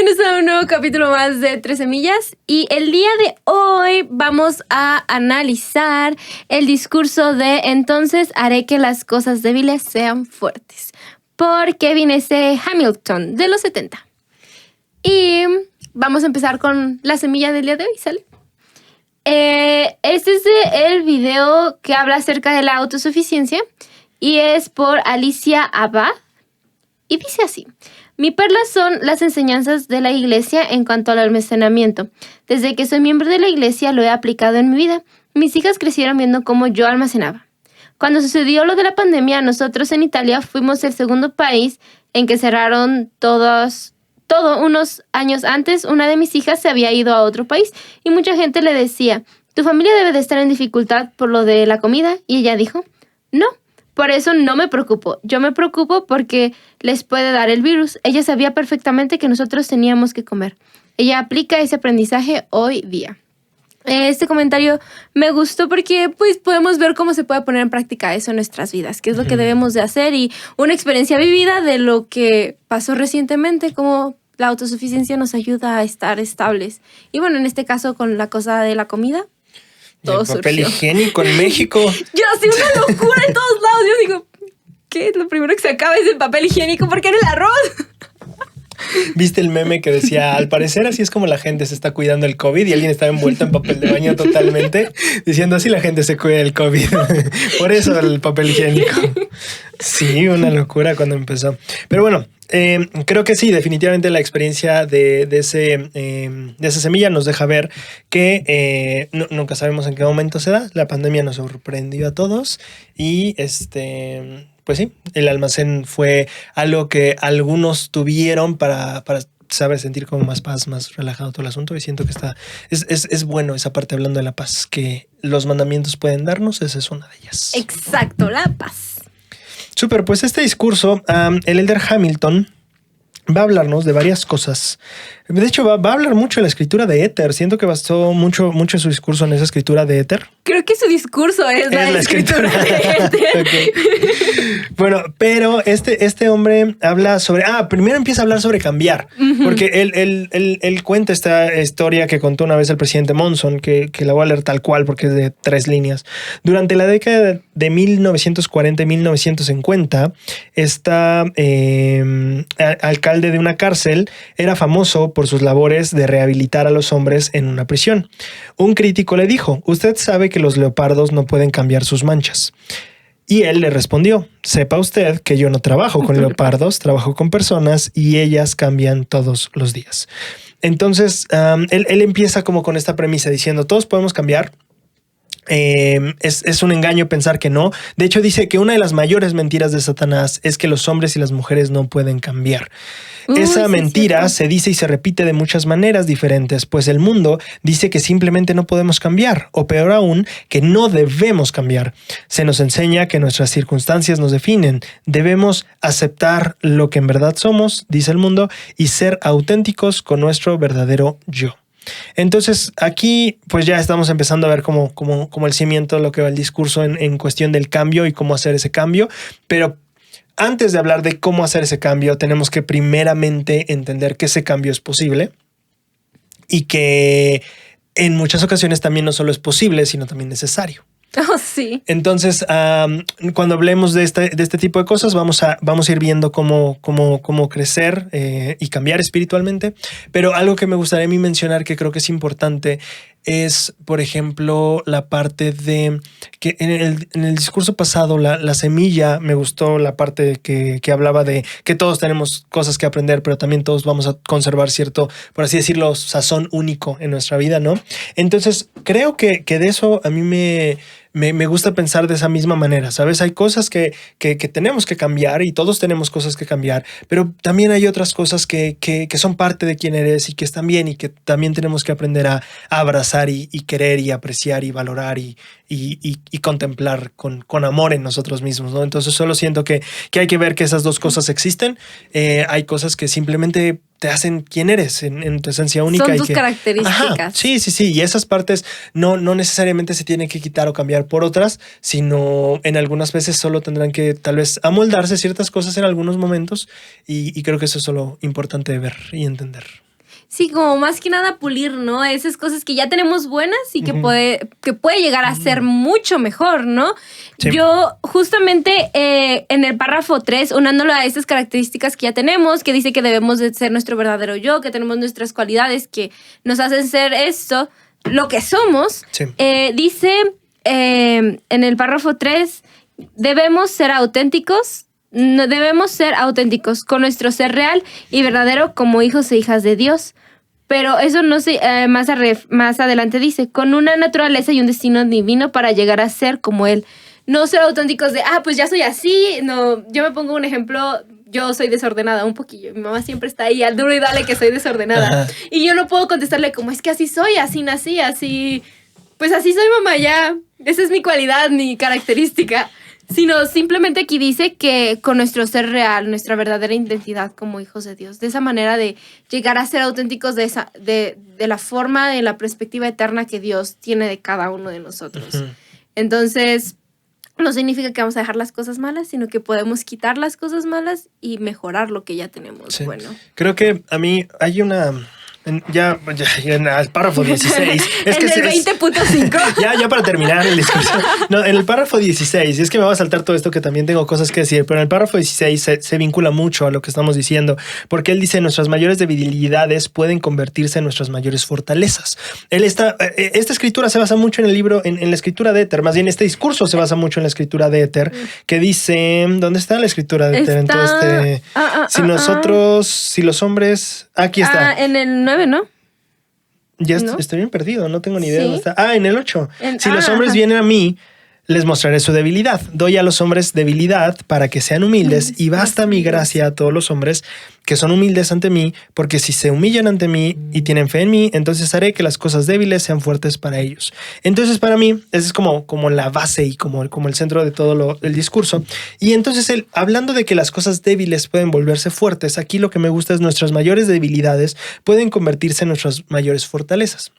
bienvenidos a un nuevo capítulo más de Tres Semillas. Y el día de hoy vamos a analizar el discurso de "Entonces haré que las cosas débiles sean fuertes", por Kevin S. Hamilton, de los 70. Y vamos a empezar con la semilla del día de hoy, ¿sale? Este es el video que habla acerca de la autosuficiencia y es por Alicia Abad. Y dice así: mi perla son las enseñanzas de la iglesia en cuanto al almacenamiento. Desde que soy miembro de la iglesia lo he aplicado en mi vida. Mis hijas crecieron viendo cómo yo almacenaba. Cuando sucedió lo de la pandemia, nosotros en Italia fuimos el segundo país en que cerraron todo. Unos años antes, una de mis hijas se había ido a otro país y mucha gente le decía: tu familia debe de estar en dificultad por lo de la comida. Y ella dijo: no. Por eso no me preocupo. Yo me preocupo porque les puede dar el virus. Ella sabía perfectamente que nosotros teníamos que comer. Ella aplica ese aprendizaje hoy día. Este comentario me gustó porque pues podemos ver cómo se puede poner en práctica eso en nuestras vidas, qué es lo que debemos de hacer, y una experiencia vivida de lo que pasó recientemente, cómo la autosuficiencia nos ayuda a estar estables. Y bueno, en este caso con la cosa de la comida, todo surgió. El papel higiénico en México. Yo así una locura en todos lados. Yo digo, ¿qué? Lo primero que se acaba es el papel higiénico. ¿Por qué en el arroz? ¿Viste el meme que decía: al parecer así es como la gente se está cuidando el COVID? Y alguien estaba envuelto en papel de baño totalmente, diciendo: así la gente se cuida del COVID. Por eso el papel higiénico. Sí, una locura cuando empezó. Pero bueno, creo que sí, definitivamente la experiencia de esa semilla nos deja ver que nunca sabemos en qué momento se da. La pandemia nos sorprendió a todos y pues sí, el almacén fue algo que algunos tuvieron para saber sentir como más paz, más relajado todo el asunto. Y siento que es bueno esa parte, hablando de la paz que los mandamientos pueden darnos. Esa es una de ellas. Exacto, la paz. Súper, pues este discurso, el elder Hamilton va a hablarnos de varias cosas. De hecho, va a hablar mucho de la escritura de Éter. Siento que basó mucho su discurso en esa escritura de Éter. Creo que su discurso es la escritura de Éter. Okay. Bueno, pero este hombre habla sobre... primero empieza a hablar sobre cambiar. Porque él cuenta esta historia que contó una vez el presidente Monson, que la voy a leer tal cual porque es de 3 líneas. Durante la década de 1940 y 1950, alcalde de una cárcel era famoso por sus labores de rehabilitar a los hombres en una prisión. Un crítico le dijo: usted sabe que los leopardos no pueden cambiar sus manchas. Y él le respondió: sepa usted que yo no trabajo con leopardos, trabajo con personas y ellas cambian todos los días. Entonces, él empieza como con esta premisa diciendo: todos podemos cambiar. Es un engaño pensar que no. De hecho, dice que una de las mayores mentiras de Satanás es que los hombres y las mujeres no pueden cambiar. Esa mentira se dice y se repite de muchas maneras diferentes, pues el mundo dice que simplemente no podemos cambiar, o peor aún, que no debemos cambiar. Se nos enseña que nuestras circunstancias nos definen. Debemos aceptar lo que en verdad somos, dice el mundo, y ser auténticos con nuestro verdadero yo. Entonces aquí pues ya estamos empezando a ver como el cimiento de lo que va el discurso en cuestión del cambio y cómo hacer ese cambio. Pero antes de hablar de cómo hacer ese cambio, tenemos que primeramente entender que ese cambio es posible y que en muchas ocasiones también no solo es posible, sino también necesario. Oh, sí. Entonces, cuando hablemos de este tipo de cosas, vamos a ir viendo cómo crecer y cambiar espiritualmente. Pero algo que me gustaría a mí mencionar, que creo que es importante, es, por ejemplo, la parte de que en el discurso pasado, la semilla, me gustó la parte que hablaba de que todos tenemos cosas que aprender, pero también todos vamos a conservar cierto, por así decirlo, sazón único en nuestra vida, ¿no? Entonces, creo que de eso a mí me gusta pensar de esa misma manera, ¿sabes? Hay cosas que tenemos que cambiar y todos tenemos cosas que cambiar, pero también hay otras cosas que son parte de quién eres y que están bien y que también tenemos que aprender a abrazar y querer y apreciar y valorar y contemplar con amor en nosotros mismos, ¿no? Entonces solo siento que hay que ver que esas dos cosas existen. Hay cosas que simplemente te hacen quién eres en tu esencia única. Son tus características. Ajá, sí. Y esas partes no necesariamente se tienen que quitar o cambiar por otras, sino en algunas veces solo tendrán que tal vez amoldarse ciertas cosas en algunos momentos y creo que eso es solo importante de ver y entender. Sí, como más que nada pulir, ¿no? Esas cosas que ya tenemos buenas y que puede llegar a ser mucho mejor, ¿no? Sí. Yo justamente en el párrafo 3, unándolo a estas características que ya tenemos, que dice que debemos de ser nuestro verdadero yo, que tenemos nuestras cualidades que nos hacen ser esto, lo que somos, sí. Dice en el párrafo 3, debemos ser auténticos con nuestro ser real y verdadero como hijos e hijas de Dios. Pero eso no se, más adelante dice, con una naturaleza y un destino divino para llegar a ser como Él. No ser auténticos de, pues ya soy así. No, yo me pongo un ejemplo, yo soy desordenada un poquillo. Mi mamá siempre está ahí al duro y dale que soy desordenada. Ajá. Y yo no puedo contestarle como, es que así soy, así nací, así... Pues así soy, mamá, ya. Esa es mi cualidad, mi característica. Sino simplemente aquí dice que con nuestro ser real, nuestra verdadera identidad como hijos de Dios, de esa manera de llegar a ser auténticos de la forma, de la perspectiva eterna que Dios tiene de cada uno de nosotros. Uh-huh. Entonces, no significa que vamos a dejar las cosas malas, sino que podemos quitar las cosas malas y mejorar lo que ya tenemos. Sí. Bueno. Creo que a mí hay una... Ya en el párrafo 16. Es en que el 20.5. Ya para terminar el discurso. No, en el párrafo 16, es que me va a saltar todo esto que también tengo cosas que decir, pero en el párrafo 16 se vincula mucho a lo que estamos diciendo, porque él dice, nuestras mayores debilidades pueden convertirse en nuestras mayores fortalezas. Esta escritura se basa mucho en el libro, en la escritura de Éter, más bien este discurso se basa mucho en la escritura de Éter, que dice, ¿dónde está la escritura de Éter? Entonces, si los hombres, aquí está. En el 9, ¿no? Ya ¿no? Estoy bien perdido, no tengo ni idea dónde está. En el 8. Si los hombres vienen a mí, les mostraré su debilidad. Doy a los hombres debilidad para que sean humildes y basta mi gracia a todos los hombres que son humildes ante mí, porque si se humillan ante mí y tienen fe en mí, entonces haré que las cosas débiles sean fuertes para ellos. Entonces para mí, esa es como la base y como el centro de todo el discurso. Y entonces él, hablando de que las cosas débiles pueden volverse fuertes, aquí lo que me gusta es nuestras mayores debilidades pueden convertirse en nuestras mayores fortalezas.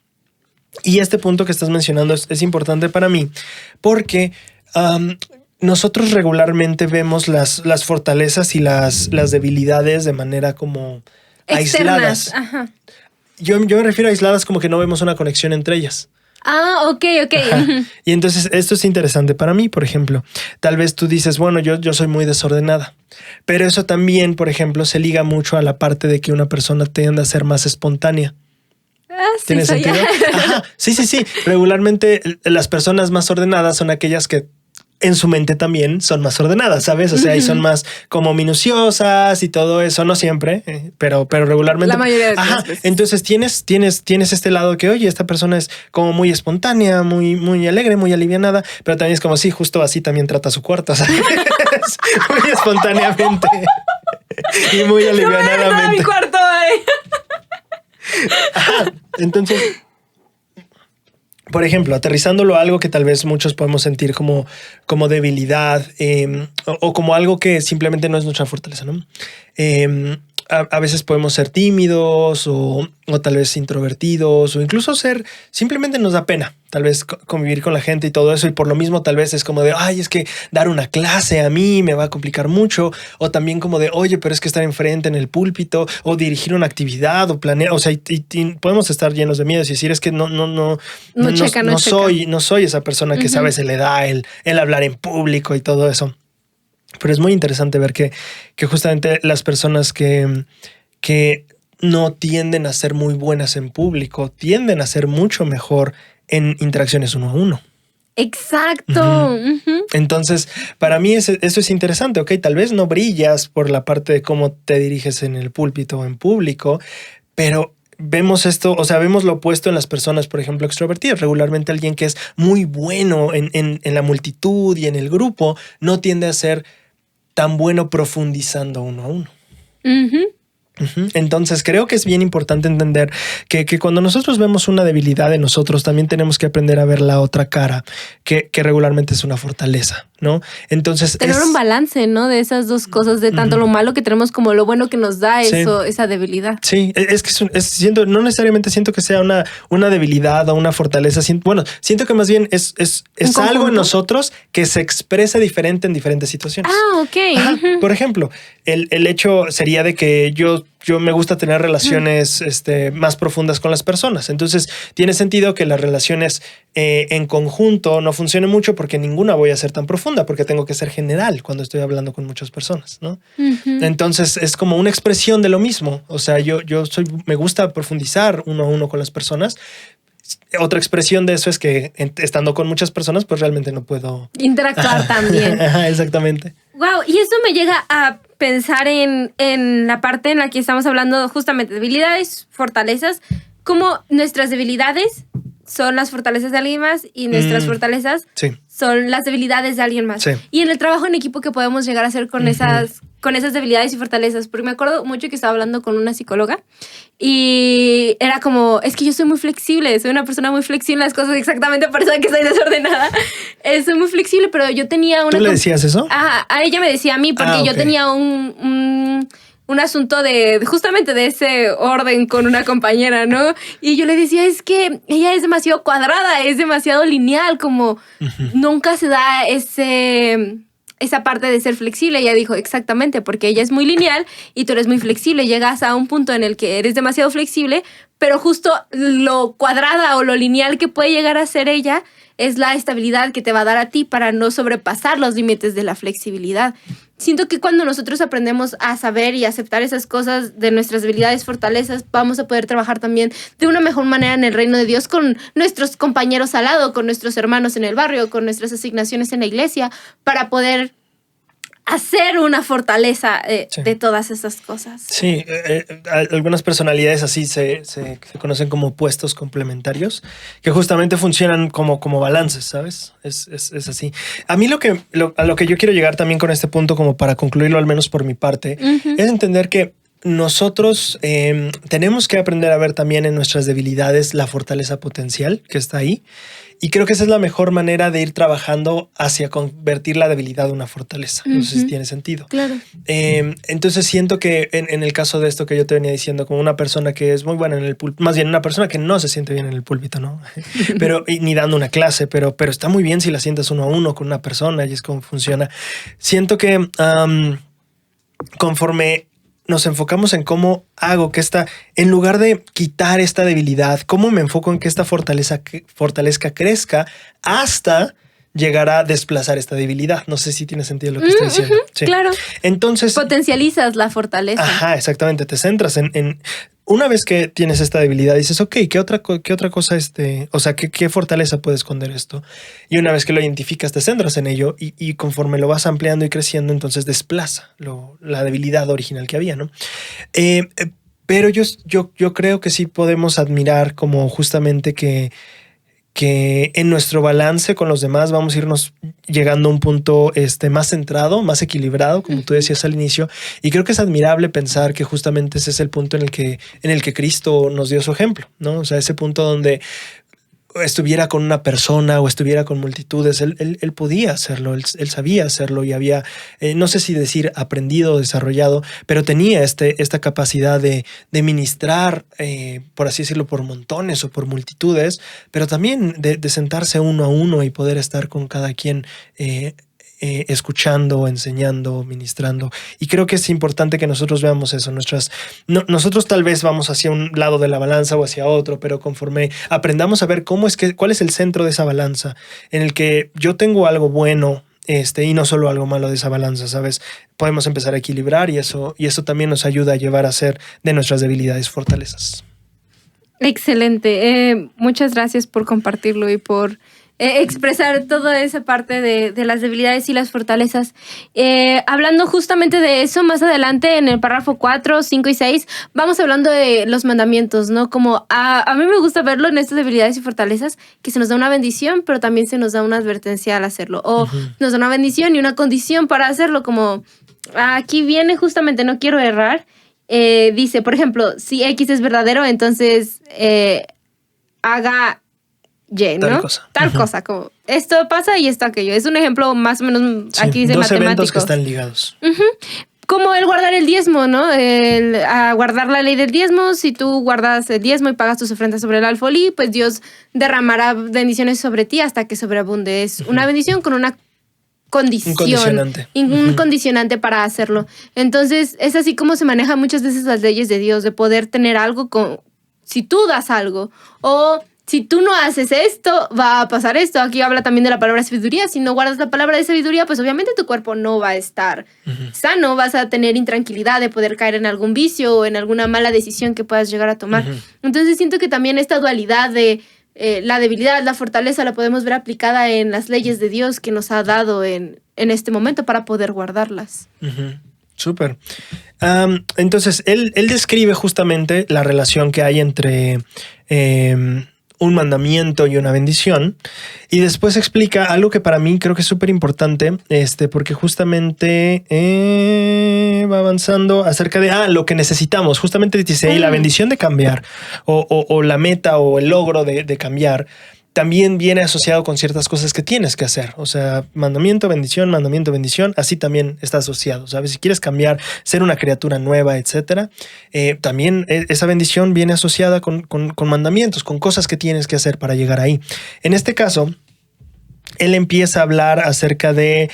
Y este punto que estás mencionando es importante para mí porque nosotros regularmente vemos las fortalezas y las debilidades de manera como externas. Aisladas. Ajá. Yo me refiero a aisladas como que no vemos una conexión entre ellas. Ok. Ajá. Y entonces esto es interesante para mí, por ejemplo. Tal vez tú dices, bueno, yo soy muy desordenada. Pero eso también, por ejemplo, se liga mucho a la parte de que una persona tiende a ser más espontánea. ¿Tiene sentido? Ajá. Sí. Regularmente las personas más ordenadas son aquellas que en su mente también son más ordenadas, ¿sabes? O sea, y son más como minuciosas y todo eso, no siempre, pero regularmente. La mayoría de las veces. Entonces tienes este lado que, oye, esta persona es como muy espontánea, muy alegre, muy alivianada, pero también es como, sí, justo así también trata su cuarto, ¿sabes? Muy espontáneamente y muy alivianadamente. No, mi cuarto, Ajá. Entonces, por ejemplo, aterrizándolo a algo que tal vez muchos podemos sentir como debilidad o como algo que simplemente no es nuestra fortaleza, ¿no? A veces podemos ser tímidos o tal vez introvertidos o incluso simplemente nos da pena tal vez convivir con la gente y todo eso, y por lo mismo tal vez es como de, es que dar una clase a mí me va a complicar mucho, o también como de, oye, pero es que estar enfrente en el púlpito o dirigir una actividad o planear, o sea, y podemos estar llenos de miedos y decir, es que no soy esa persona que sabe, se le da el hablar en público y todo eso. Pero es muy interesante ver que justamente las personas que no tienden a ser muy buenas en público tienden a ser mucho mejor en interacciones uno a uno. Exacto. Uh-huh. Entonces, para mí eso es interesante. Ok, tal vez no brillas por la parte de cómo te diriges en el púlpito o en público, pero vemos esto, o sea, vemos lo opuesto en las personas, por ejemplo, extrovertidas. Regularmente alguien que es muy bueno en la multitud y en el grupo no tiende a ser tan bueno profundizando uno a uno. Uh-huh. Entonces creo que es bien importante entender que cuando nosotros vemos una debilidad en nosotros, también tenemos que aprender a ver la otra cara, que regularmente es una fortaleza, ¿no? Entonces tener un balance, ¿no? De esas dos cosas, de tanto lo malo que tenemos como lo bueno que nos da esa debilidad. Sí, es que no necesariamente siento que sea una debilidad o una fortaleza. Siento que más bien es algo en nosotros que se expresa diferente en diferentes situaciones. Ok. Ajá. Por ejemplo, el hecho sería de que yo me gusta tener relaciones más profundas con las personas. Entonces, tiene sentido que las relaciones en conjunto no funcionen mucho porque ninguna voy a ser tan profunda, porque tengo que ser general cuando estoy hablando con muchas personas, ¿no? Entonces, es como una expresión de lo mismo. O sea, me gusta profundizar uno a uno con las personas. Otra expresión de eso es que estando con muchas personas, pues realmente no puedo interactuar también. Exactamente. Wow, y eso me llega a pensar en la parte en la que estamos hablando justamente de debilidades, fortalezas, como nuestras debilidades son las fortalezas de alguien más y nuestras fortalezas son las debilidades de alguien más. Sí. Y en el trabajo en equipo que podemos llegar a hacer con esas debilidades y fortalezas. Porque me acuerdo mucho que estaba hablando con una psicóloga y era como, es que yo soy muy flexible, soy una persona muy flexible en las cosas, exactamente por eso que soy desordenada. Soy muy flexible, pero yo tenía una... ¿Tú le decías eso? A ella me decía a mí, porque yo tenía un asunto de justamente de ese orden con una compañera, ¿no? Y yo le decía, es que ella es demasiado cuadrada, es demasiado lineal, como nunca se da esa parte de ser flexible. Ella dijo, exactamente, porque ella es muy lineal y tú eres muy flexible. Llegas a un punto en el que eres demasiado flexible, pero justo lo cuadrada o lo lineal que puede llegar a ser ella es la estabilidad que te va a dar a ti para no sobrepasar los límites de la flexibilidad. Siento que cuando nosotros aprendemos a saber y aceptar esas cosas de nuestras debilidades, fortalezas, vamos a poder trabajar también de una mejor manera en el reino de Dios con nuestros compañeros al lado, con nuestros hermanos en el barrio, con nuestras asignaciones en la iglesia, para poder hacer una fortaleza de todas esas cosas. Sí, algunas personalidades así se conocen como puestos complementarios, que justamente funcionan como balances, ¿sabes? Es así. A mí a lo que yo quiero llegar también con este punto, como para concluirlo al menos por mi parte, es entender que nosotros tenemos que aprender a ver también en nuestras debilidades la fortaleza potencial que está ahí. Y creo que esa es la mejor manera de ir trabajando hacia convertir la debilidad en una fortaleza. No sé si tiene sentido. Claro. Entonces siento que en el caso de esto que yo te venía diciendo, como una persona que es muy buena en el púlpito, más bien una persona que no se siente bien en el púlpito, ¿no? Pero ni dando una clase, pero está muy bien si la sientas uno a uno con una persona y es como funciona. Siento que conforme nos enfocamos en cómo hago que en lugar de quitar esta debilidad, cómo me enfoco en que esta fortaleza crezca hasta llegar a desplazar esta debilidad. No sé si tiene sentido lo que estoy diciendo. Sí. Claro. Entonces... potencializas la fortaleza. Ajá, exactamente. Te centras en una vez que tienes esta debilidad, dices, ok, ¿qué otra cosa o sea, ¿qué fortaleza puede esconder esto? Y una vez que lo identificas, te centras en ello y conforme lo vas ampliando y creciendo, entonces desplaza la debilidad original que había, ¿no? Pero yo creo que sí podemos admirar como justamente que en nuestro balance con los demás vamos a irnos llegando a un punto más centrado, más equilibrado, como tú decías al inicio. Y creo que es admirable pensar que justamente ese es el punto en el que Cristo nos dio su ejemplo, ¿no? O sea, ese punto donde estuviera con una persona o estuviera con multitudes, él podía hacerlo, él sabía hacerlo y había, no sé si decir aprendido o desarrollado, pero tenía esta capacidad de ministrar, por así decirlo, por montones o por multitudes, pero también de sentarse uno a uno y poder estar con cada quien escuchando, enseñando, ministrando. Y creo que es importante que nosotros veamos eso. Nosotros tal vez vamos hacia un lado de la balanza o hacia otro, pero conforme aprendamos a ver cuál es el centro de esa balanza, en el que yo tengo algo bueno y no solo algo malo de esa balanza, ¿sabes? Podemos empezar a equilibrar y eso también nos ayuda a llevar a ser de nuestras debilidades fortalezas. Excelente. Muchas gracias por compartirlo y por expresar toda esa parte de las debilidades y las fortalezas. Hablando justamente de eso, más adelante en el párrafo 4, 5 y 6, vamos hablando de los mandamientos, ¿no? Como a mí me gusta verlo en estas debilidades y fortalezas, que se nos da una bendición, pero también se nos da una advertencia al hacerlo. O nos da una bendición y una condición para hacerlo, como aquí viene justamente, no quiero errar. Dice, por ejemplo, si X es verdadero, entonces haga Y, ¿no? Tal cosa, como esto pasa y esto aquello. Es un ejemplo más o menos, aquí dice dos matemático. Eventos que están ligados. Como el guardar el diezmo, ¿no? Guardar la ley del diezmo. Si tú guardas el diezmo y pagas tus ofrendas sobre el alfolí, pues Dios derramará bendiciones sobre ti hasta que sobreabunde. Es una bendición con una condición. condicionante. Un condicionante para hacerlo. Entonces, es así como se manejan muchas veces las leyes de Dios, de poder tener algo con... Si tú das algo, o si tú no haces esto, va a pasar esto. Aquí habla también de la palabra sabiduría. Si no guardas la palabra de sabiduría, pues obviamente tu cuerpo no va a estar sano. Vas a tener intranquilidad de poder caer en algún vicio o en alguna mala decisión que puedas llegar a tomar. Entonces siento que también esta dualidad de la debilidad, la fortaleza, la podemos ver aplicada en las leyes de Dios que nos ha dado en este momento para poder guardarlas. Súper. Entonces, él describe justamente la relación que hay entre un mandamiento y una bendición. Y después explica algo que para mí creo que es súper importante, porque justamente va avanzando acerca de lo que necesitamos. Justamente dice, la bendición de cambiar o la meta o el logro de cambiar también viene asociado con ciertas cosas que tienes que hacer. O sea, mandamiento, bendición, así también está asociado, ¿sabes? Si quieres cambiar, ser una criatura nueva, etcétera, también esa bendición viene asociada con mandamientos, con cosas que tienes que hacer para llegar ahí. En este caso, él empieza a hablar acerca de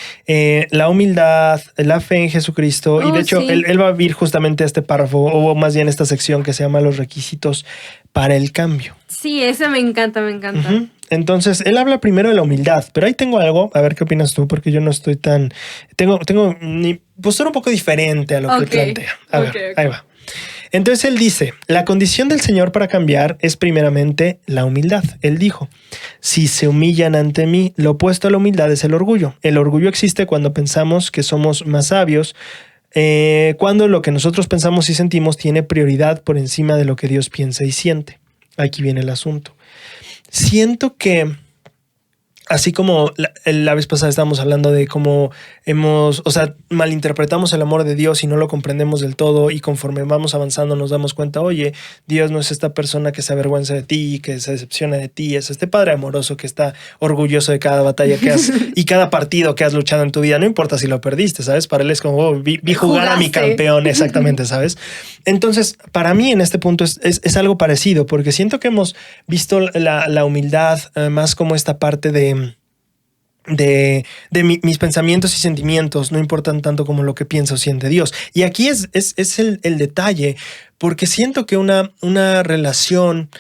la humildad, la fe en Jesucristo. Y de hecho, sí, él va a ir justamente a este párrafo, o más bien esta sección que se llama los requisitos para el cambio. Sí, eso me encanta, me encanta. Entonces, él habla primero de la humildad, pero ahí tengo algo, a ver qué opinas tú, porque yo no estoy tan... Tengo mi postura un poco diferente a lo que él plantea. A ver, ahí va. Entonces él dice, la condición del Señor para cambiar es primeramente la humildad. Él dijo, si se humillan ante mí, lo opuesto a la humildad es el orgullo. El orgullo existe cuando pensamos que somos más sabios, cuando lo que nosotros pensamos y sentimos tiene prioridad por encima de lo que Dios piensa y siente. Aquí viene el asunto. Siento que, así como la vez pasada estábamos hablando de cómo malinterpretamos el amor de Dios y no lo comprendemos del todo, y conforme vamos avanzando nos damos cuenta, oye, Dios no es esta persona que se avergüenza de ti, que se decepciona de ti, es este Padre amoroso que está orgulloso de cada batalla que has y cada partido que has luchado en tu vida, no importa si lo perdiste, ¿sabes? Para él es como, vi jugar a mi campeón, exactamente, ¿sabes? Entonces, para mí en este punto es algo parecido, porque siento que hemos visto la humildad más como esta parte de mis pensamientos y sentimientos no importan tanto como lo que piensa o siente Dios. Y aquí es el detalle, porque siento que una relación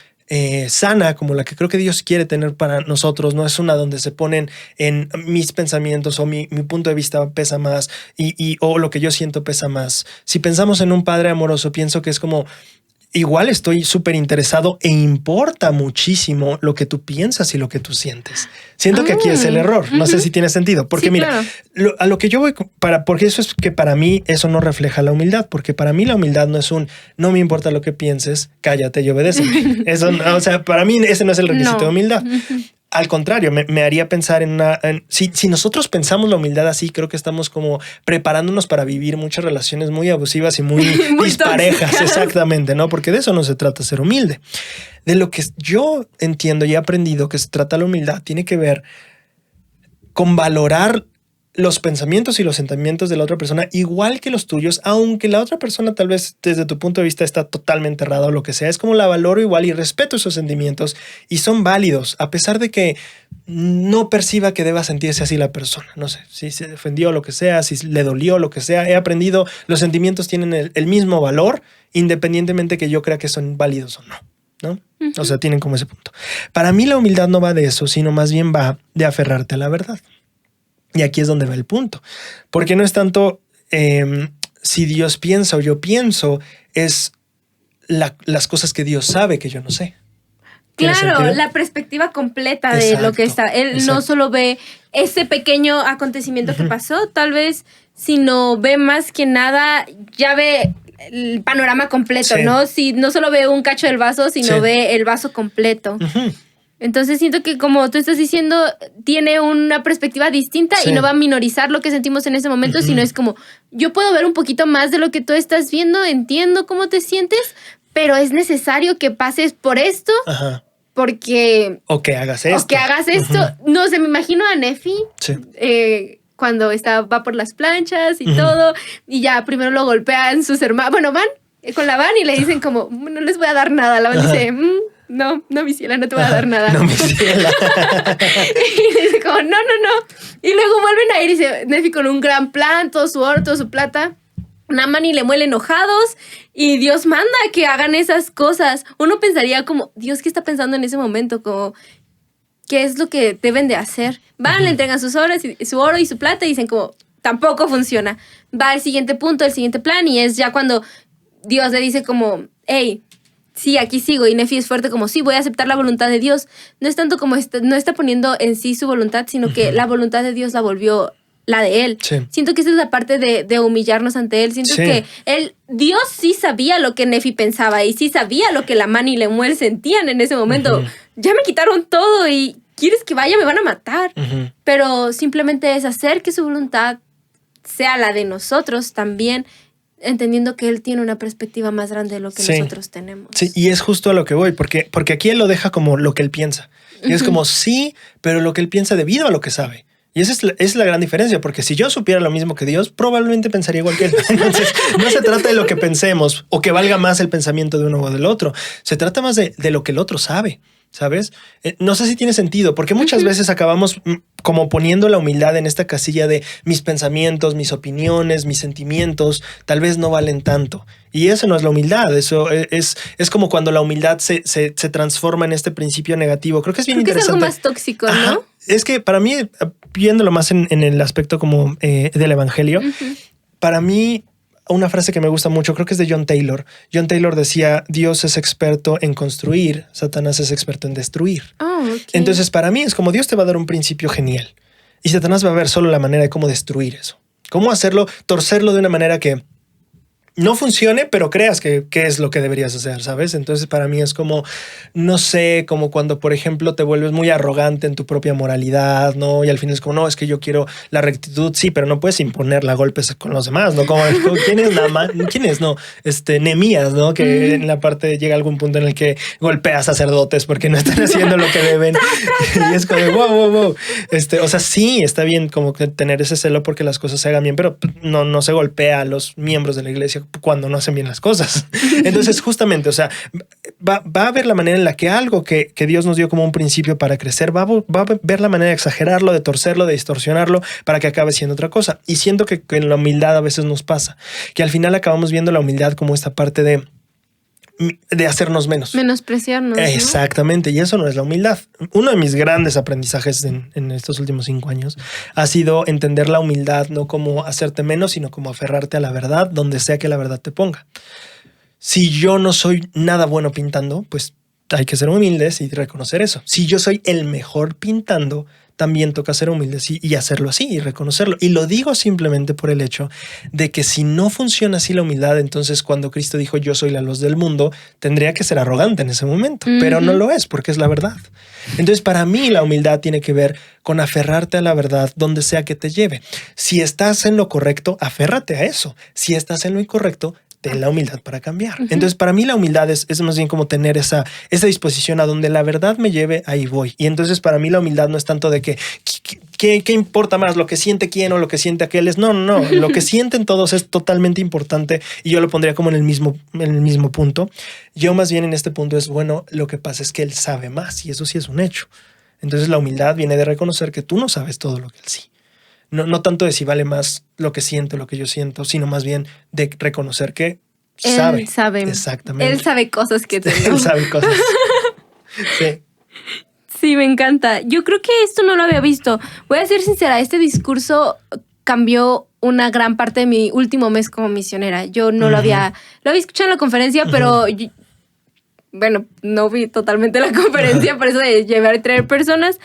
sana como la que creo que Dios quiere tener para nosotros no es una donde se ponen en mis pensamientos o mi punto de vista pesa más o lo que yo siento pesa más. Si pensamos en un Padre amoroso, pienso que es como... Igual estoy súper interesado e importa muchísimo lo que tú piensas y lo que tú sientes. Siento que aquí es el error. No sé si tiene sentido. Porque sí, mira, claro. A lo que yo voy porque eso es que para mí eso no refleja la humildad. Porque para mí la humildad no es no me importa lo que pienses, cállate y obedece. Eso, o sea, para mí ese no es el requisito de humildad. Al contrario, me haría pensar si nosotros pensamos la humildad así, creo que estamos como preparándonos para vivir muchas relaciones muy abusivas y muy disparejas, tóxicas. Exactamente, ¿no? Porque de eso no se trata ser humilde. De lo que yo entiendo y he aprendido que se trata la humildad tiene que ver con valorar los pensamientos y los sentimientos de la otra persona igual que los tuyos, aunque la otra persona tal vez desde tu punto de vista está totalmente errada o lo que sea. Es como la valoro igual y respeto esos sentimientos y son válidos a pesar de que no perciba que deba sentirse así la persona. No sé, si se ofendió o lo que sea, si le dolió lo que sea. He aprendido, los sentimientos tienen el mismo valor independientemente que yo crea que son válidos o no. O sea, tienen como ese punto. Para mí la humildad no va de eso, sino más bien va de aferrarte a la verdad. Y aquí es donde va el punto. Porque no es tanto si Dios piensa o yo pienso, es las cosas que Dios sabe que yo no sé. Claro, la perspectiva completa de lo que está. Él no solo ve ese pequeño acontecimiento que pasó, tal vez, sino ve más que nada, ya ve el panorama completo, ¿no? Si no solo ve un cacho del vaso, sino ve el vaso completo. Entonces siento que, como tú estás diciendo, tiene una perspectiva distinta y no va a minorizar lo que sentimos en ese momento, sino es como, yo puedo ver un poquito más de lo que tú estás viendo, entiendo cómo te sientes, pero es necesario que pases por esto porque... O que hagas esto. No sé, me imagino a Nefi cuando va por las planchas y todo, y ya primero lo golpean sus hermanos. Bueno, van con la van y le dicen como, no les voy a dar nada. La van dice... no, mi ciela, no te voy a dar nada. No, mi ciela. Y dice como, no. Y luego vuelven a ir y dice Nefi con un gran plan, todo su oro, toda su plata. Naaman y Lemuel enojados y Dios manda que hagan esas cosas. Uno pensaría como, Dios, ¿qué está pensando en ese momento? Como, ¿qué es lo que deben de hacer? Van, le entregan su oro y su plata y dicen como, tampoco funciona. Va al siguiente punto, el siguiente plan y es ya cuando Dios le dice como, hey, sí, aquí sigo. Y Nefi es fuerte como, sí, voy a aceptar la voluntad de Dios. No es tanto como, no está poniendo en sí su voluntad, sino que la voluntad de Dios la volvió la de él. Sí. Siento que esa es la parte de humillarnos ante él. Siento que Dios sí sabía lo que Nefi pensaba y sí sabía lo que Naaman y Lemuel sentían en ese momento. Ya me quitaron todo y ¿quieres que vaya? Me van a matar. Pero simplemente es hacer que su voluntad sea la de nosotros también, entendiendo que él tiene una perspectiva más grande de lo que nosotros tenemos. Sí, y es justo a lo que voy, porque aquí él lo deja como lo que él piensa. Y es como, sí, pero lo que él piensa debido a lo que sabe. Y esa es la gran diferencia, porque si yo supiera lo mismo que Dios, probablemente pensaría igual que él. Entonces, no se trata de lo que pensemos o que valga más el pensamiento de uno o del otro. Se trata más de lo que el otro sabe, ¿sabes? No sé si tiene sentido, porque muchas veces acabamos como poniendo la humildad en esta casilla de mis pensamientos, mis opiniones, mis sentimientos, tal vez no valen tanto. Y eso no es la humildad, eso es como cuando la humildad se transforma en este principio negativo. Creo que es bien interesante. Es algo más tóxico, ¿no? Ajá. Es que para mí, viéndolo más en el aspecto como del evangelio, para mí una frase que me gusta mucho, creo que es de John Taylor. John Taylor decía, Dios es experto en construir, Satanás es experto en destruir. Entonces para mí es como Dios te va a dar un principio genial y Satanás va a ver solo la manera de cómo destruir eso. Cómo hacerlo, torcerlo de una manera que no funcione, pero creas que es lo que deberías hacer, ¿sabes? Entonces para mí es como, no sé, como cuando, por ejemplo, te vuelves muy arrogante en tu propia moralidad, ¿no? Y al final es como, no, es que yo quiero la rectitud, sí, pero no puedes imponerla a golpes con los demás, ¿no? Como, ¿quién es Naaman? ¿Quién es? No, Nehemías, ¿no? Que en la parte llega algún punto en el que golpea a sacerdotes porque no están haciendo lo que deben. Y es como, wow. O sea, sí, está bien como que tener ese celo porque las cosas se hagan bien, pero no se golpea a los miembros de la iglesia cuando no hacen bien las cosas. Entonces, justamente, o sea, va a haber la manera en la que algo que Dios nos dio como un principio para crecer, va a ver la manera de exagerarlo, de torcerlo, de distorsionarlo para que acabe siendo otra cosa. Y siento que en la humildad a veces nos pasa, que al final acabamos viendo la humildad como esta parte de hacernos menos. Menospreciarnos, ¿no? Exactamente, y eso no es la humildad. Uno de mis grandes aprendizajes en estos últimos 5 años ha sido entender la humildad no como hacerte menos, sino como aferrarte a la verdad, donde sea que la verdad te ponga. Si yo no soy nada bueno pintando, pues hay que ser humildes y reconocer eso. Si yo soy el mejor pintando, también toca ser humildes y hacerlo así y reconocerlo. Y lo digo simplemente por el hecho de que si no funciona así la humildad, entonces cuando Cristo dijo yo soy la luz del mundo, tendría que ser arrogante en ese momento, pero no lo es porque es la verdad. Entonces para mí la humildad tiene que ver con aferrarte a la verdad donde sea que te lleve. Si estás en lo correcto, aférrate a eso. Si estás en lo incorrecto, ten la humildad para cambiar. Entonces, para mí la humildad es más bien como tener esa disposición a donde la verdad me lleve, ahí voy. Y entonces para mí la humildad no es tanto de que ¿qué importa más? Lo que siente quién o lo que siente aquel es no. Lo que sienten todos es totalmente importante y yo lo pondría como en el mismo punto. Yo más bien en este punto es, bueno, lo que pasa es que él sabe más y eso sí es un hecho. Entonces la humildad viene de reconocer que tú no sabes todo lo que él sí. No tanto de si vale más lo que siento, lo que yo siento, sino más bien de reconocer que sabe. Él sabe. Exactamente. Él sabe cosas que tú no. Él sabe cosas. Sí. Sí, me encanta. Yo creo que esto no lo había visto. Voy a ser sincera, este discurso cambió una gran parte de mi último mes como misionera. Yo no lo había escuchado en la conferencia, pero bueno, no vi totalmente la conferencia, por eso de llevar y traer personas.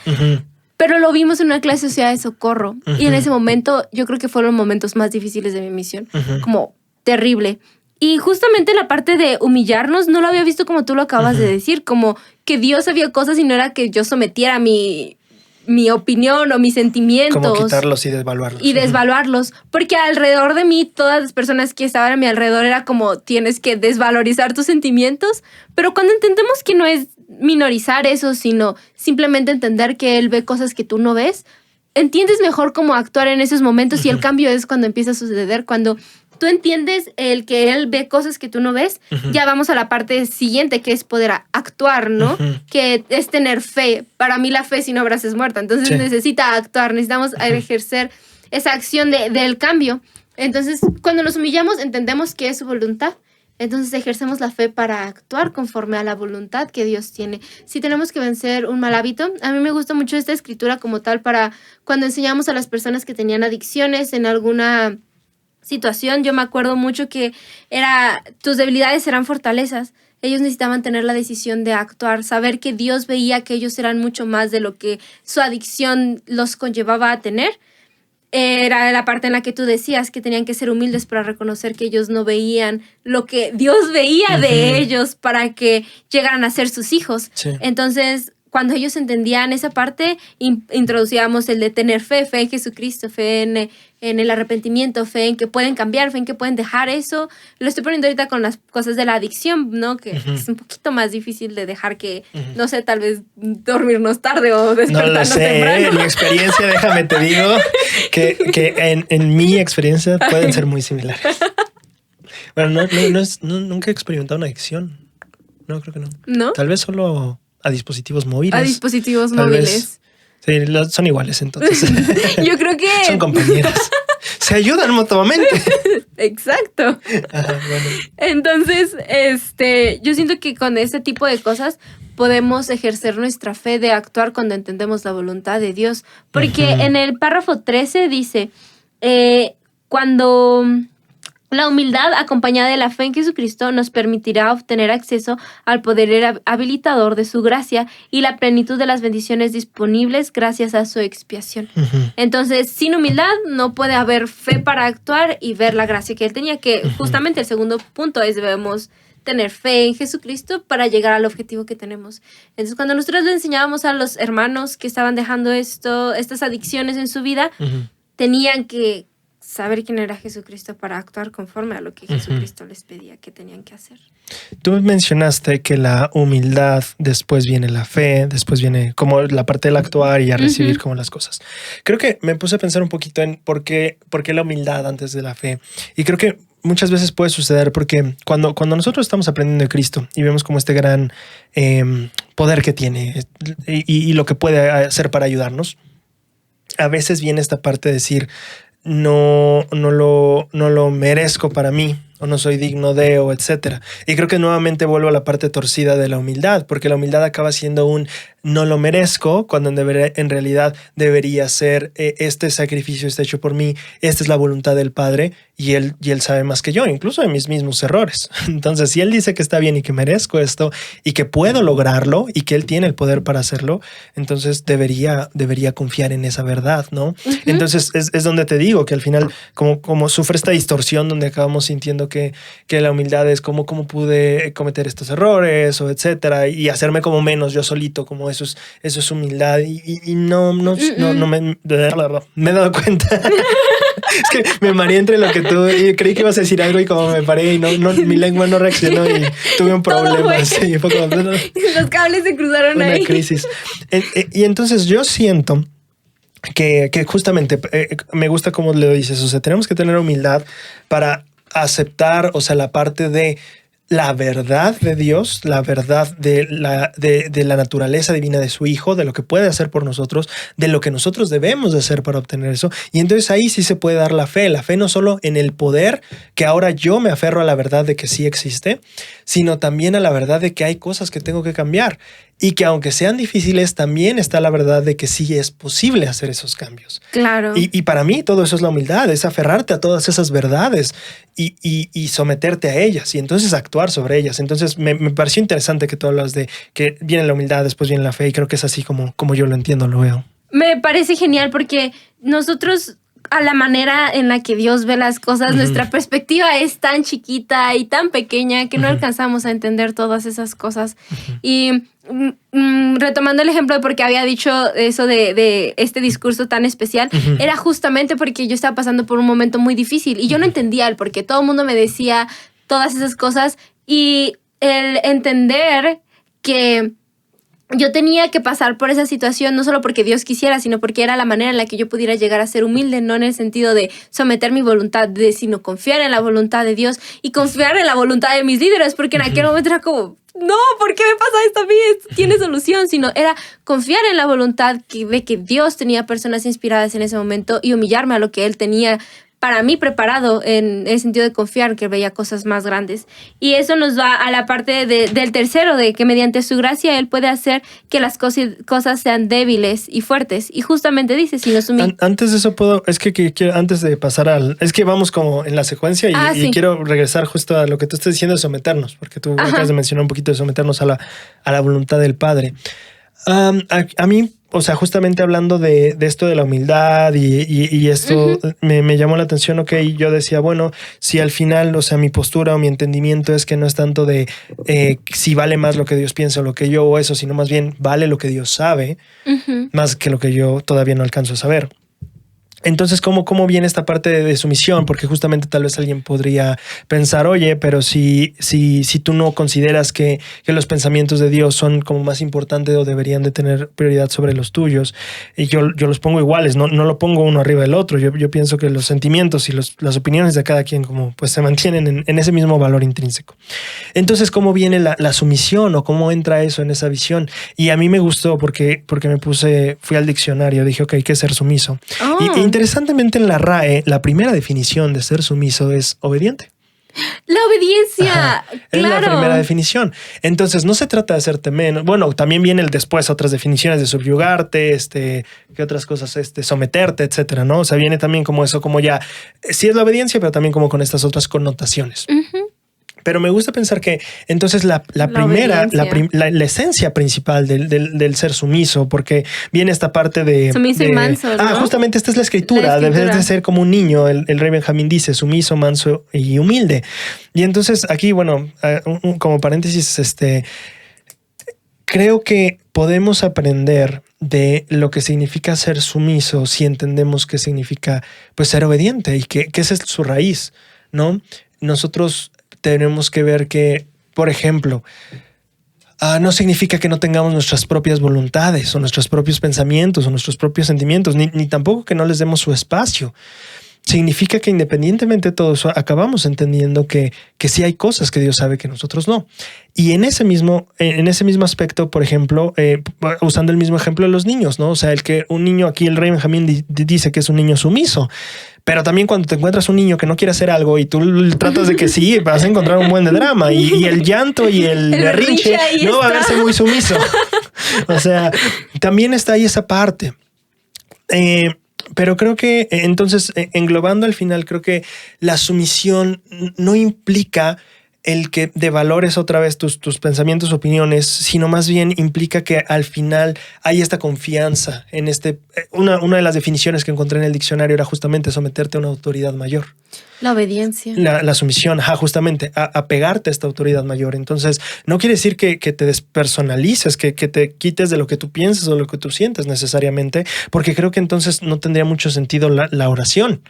Pero lo vimos en una clase de sociedad de socorro. Y en ese momento, yo creo que fueron los momentos más difíciles de mi misión. Como terrible. Y justamente la parte de humillarnos, no lo había visto como tú lo acabas de decir. Como que Dios sabía cosas y no era que yo sometiera mi opinión o mis sentimientos. Como quitarlos y desvaluarlos. Y desvaluarlos. Porque alrededor de mí, todas las personas que estaban a mi alrededor era como, tienes que desvalorizar tus sentimientos. Pero cuando entendemos que no es minorizar eso, sino simplemente entender que él ve cosas que tú no ves, entiendes mejor cómo actuar en esos momentos y el cambio es cuando empieza a suceder, cuando tú entiendes el que él ve cosas que tú no ves, ya vamos a la parte siguiente, que es poder actuar, ¿no? Que es tener fe. Para mí la fe sin obras es muerta, entonces necesita actuar, necesitamos ejercer esa acción del cambio. Entonces, cuando nos humillamos, entendemos que es su voluntad. Entonces ejercemos la fe para actuar conforme a la voluntad que Dios tiene. Si tenemos que vencer un mal hábito, a mí me gusta mucho esta escritura como tal para cuando enseñamos a las personas que tenían adicciones en alguna situación. Yo me acuerdo mucho que tus debilidades eran fortalezas. Ellos necesitaban tener la decisión de actuar, saber que Dios veía que ellos eran mucho más de lo que su adicción los conllevaba a tener. Era la parte en la que tú decías que tenían que ser humildes para reconocer que ellos no veían lo que Dios veía de ellos para que llegaran a ser sus hijos. Sí. Entonces, cuando ellos entendían esa parte, introducíamos el de tener fe en Jesucristo, fe en el arrepentimiento, fe en que pueden cambiar, fe en que pueden dejar eso. Lo estoy poniendo ahorita con las cosas de la adicción, ¿no? Que es un poquito más difícil de dejar que, no sé, tal vez dormirnos tarde o despertarnos temprano. En mi experiencia, déjame te digo que en mi experiencia pueden ser muy similares. Bueno, nunca he experimentado una adicción. No, creo que no. ¿No? Tal vez solo a dispositivos móviles. A dispositivos móviles. Sí, son iguales entonces. Yo creo que... Son compañeras. Se ayudan mutuamente. Exacto. Ajá, bueno. Entonces, yo siento que con ese tipo de cosas podemos ejercer nuestra fe de actuar cuando entendemos la voluntad de Dios. Porque en el párrafo 13 dice, cuando... La humildad acompañada de la fe en Jesucristo nos permitirá obtener acceso al poder habilitador de su gracia y la plenitud de las bendiciones disponibles gracias a su expiación. Entonces, sin humildad no puede haber fe para actuar y ver la gracia que Él tenía, que justamente el segundo punto es debemos tener fe en Jesucristo para llegar al objetivo que tenemos. Entonces, cuando nosotros le enseñábamos a los hermanos que estaban dejando estas adicciones en su vida, tenían que saber quién era Jesucristo para actuar conforme a lo que Jesucristo les pedía que tenían que hacer. Tú mencionaste que la humildad, después viene la fe, después viene como la parte del actuar y a recibir como las cosas. Creo que me puse a pensar un poquito en por qué la humildad antes de la fe. Y creo que muchas veces puede suceder porque cuando nosotros estamos aprendiendo de Cristo y vemos como este gran poder que tiene y lo que puede hacer para ayudarnos, a veces viene esta parte de decir, no lo merezco para mí, o no soy digno de, o etcétera. Y creo que nuevamente vuelvo a la parte torcida de la humildad, porque la humildad acaba siendo un no lo merezco, cuando en realidad debería ser este sacrificio está hecho por mí, esta es la voluntad del Padre, y él sabe más que yo, incluso de mis mismos errores. Entonces, si Él dice que está bien y que merezco esto, y que puedo lograrlo, y que Él tiene el poder para hacerlo, entonces debería confiar en esa verdad, ¿no? Entonces, es donde te digo que al final, como sufre esta distorsión donde acabamos sintiendo que la humildad es cómo pude cometer estos errores, o etcétera, y hacerme como menos yo solito, como eso es humildad, y no me he dado cuenta. Es que me mareé entre lo que tú y creí que ibas a decir algo y como me paré y mi lengua no reaccionó y tuve un problema. Sí, fue como, los cables se cruzaron ahí. Una crisis. Y entonces yo siento que justamente me gusta cómo le dices, o sea, tenemos que tener humildad para aceptar, o sea, la parte de la verdad de Dios, la verdad de la naturaleza divina de su Hijo, de lo que puede hacer por nosotros, de lo que nosotros debemos de hacer para obtener eso. Y entonces ahí sí se puede dar la fe no solo en el poder, que ahora yo me aferro a la verdad de que sí existe, sino también a la verdad de que hay cosas que tengo que cambiar. Y que aunque sean difíciles, también está la verdad de que sí es posible hacer esos cambios. Claro. Y para mí todo eso es la humildad, es aferrarte a todas esas verdades y someterte a ellas y entonces actuar sobre ellas. Entonces me pareció interesante que tú hablas de que viene la humildad, después viene la fe, y creo que es así como yo lo entiendo, lo veo. Me parece genial porque nosotros, a la manera en la que Dios ve las cosas, nuestra perspectiva es tan chiquita y tan pequeña que no alcanzamos a entender todas esas cosas. Y retomando el ejemplo de por qué había dicho eso de este discurso tan especial, era justamente porque yo estaba pasando por un momento muy difícil y yo no entendía el por qué. Todo el mundo me decía todas esas cosas y el entender que yo tenía que pasar por esa situación, no solo porque Dios quisiera, sino porque era la manera en la que yo pudiera llegar a ser humilde, no en el sentido de someter mi voluntad, sino confiar en la voluntad de Dios y confiar en la voluntad de mis líderes, porque en aquel momento era como, no, ¿por qué me pasa esto a mí? Esto tiene solución, sino era confiar en la voluntad de que Dios tenía personas inspiradas en ese momento y humillarme a lo que Él tenía para mí preparado en el sentido de confiar que veía cosas más grandes. Y eso nos va a la parte del tercero, de que mediante su gracia Él puede hacer que las cosas sean débiles y fuertes. Y justamente dice, si nos humillamos... Antes de eso quiero, antes de pasar es que vamos como en la secuencia y Sí. quiero regresar justo a lo que tú estás diciendo de someternos, porque tú acabas de mencionar un poquito de someternos a la voluntad del Padre. A mí, o sea, justamente hablando de esto de la humildad y esto me llamó la atención, ok, yo decía, bueno, si al final, o sea, mi postura o mi entendimiento es que no es tanto de si vale más lo que Dios piensa o lo que yo o eso, sino más bien vale lo que Dios sabe, más que lo que yo todavía no alcanzo a saber. Entonces, ¿cómo viene esta parte de sumisión? Porque justamente tal vez alguien podría pensar, oye, pero si tú no consideras que los pensamientos de Dios son como más importantes o deberían de tener prioridad sobre los tuyos, y yo los pongo iguales, no lo pongo uno arriba del otro. Yo pienso que los sentimientos y las opiniones de cada quien como pues se mantienen en ese mismo valor intrínseco. Entonces, ¿cómo viene la sumisión o cómo entra eso en esa visión? Y a mí me gustó porque fui al diccionario, dije, ok, ¿qué es ser sumiso? Y interesantemente en la RAE, la primera definición de ser sumiso es obediente. La obediencia, Ajá, es claro. la primera definición. Entonces no se trata de hacerte menos. Bueno, también viene después otras definiciones de subyugarte, ¿qué otras cosas? Someterte, etcétera, ¿no? O sea, viene también como eso, como ya, sí es la obediencia, pero también como con estas otras connotaciones. Pero me gusta pensar que entonces la primera, la esencia principal del ser sumiso, porque viene esta parte de... Sumiso y manso, ¿no? Justamente esta es la escritura. Debes de ser como un niño. El rey Benjamín dice sumiso, manso y humilde. Y entonces aquí, bueno, como paréntesis, creo que podemos aprender de lo que significa ser sumiso si entendemos qué significa pues ser obediente y que esa es su raíz, ¿no? Nosotros tenemos que ver que, por ejemplo, no significa que no tengamos nuestras propias voluntades o nuestros propios pensamientos o nuestros propios sentimientos, ni tampoco que no les demos su espacio. Significa que independientemente de todo eso, acabamos entendiendo que sí hay cosas que Dios sabe que nosotros no. Y en ese mismo aspecto, por ejemplo, usando el mismo ejemplo de los niños, ¿no? O sea, un niño aquí, el rey Benjamín dice que es un niño sumiso. Pero también cuando te encuentras un niño que no quiere hacer algo y tú tratas de que sí, vas a encontrar un buen de drama y el llanto y el berrinche no va a verse muy sumiso. O sea, también está ahí esa parte. Pero creo que entonces, englobando al final, creo que la sumisión no implica el que devalores otra vez tus pensamientos, opiniones, sino más bien implica que al final hay esta confianza en una de las definiciones que encontré en el diccionario era justamente someterte a una autoridad mayor. La obediencia. La sumisión, justamente, a pegarte a esta autoridad mayor. Entonces, no quiere decir que te despersonalices, que te quites de lo que tú piensas o lo que tú sientes necesariamente, porque creo que entonces no tendría mucho sentido la oración.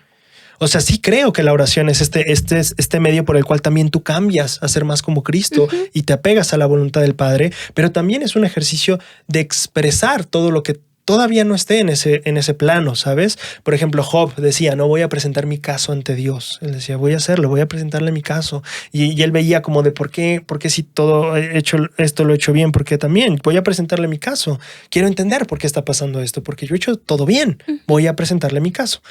O sea, sí creo que la oración es este medio por el cual también tú cambias a ser más como Cristo y te apegas a la voluntad del Padre, pero también es un ejercicio de expresar todo lo que todavía no esté en ese plano, ¿sabes? Por ejemplo, Job decía, no voy a presentar mi caso ante Dios. Él decía, voy a hacerlo, voy a presentarle mi caso. Y él veía como de por qué si todo esto lo he hecho bien, porque también voy a presentarle mi caso. Quiero entender por qué está pasando esto, porque yo he hecho todo bien. Voy a presentarle mi caso.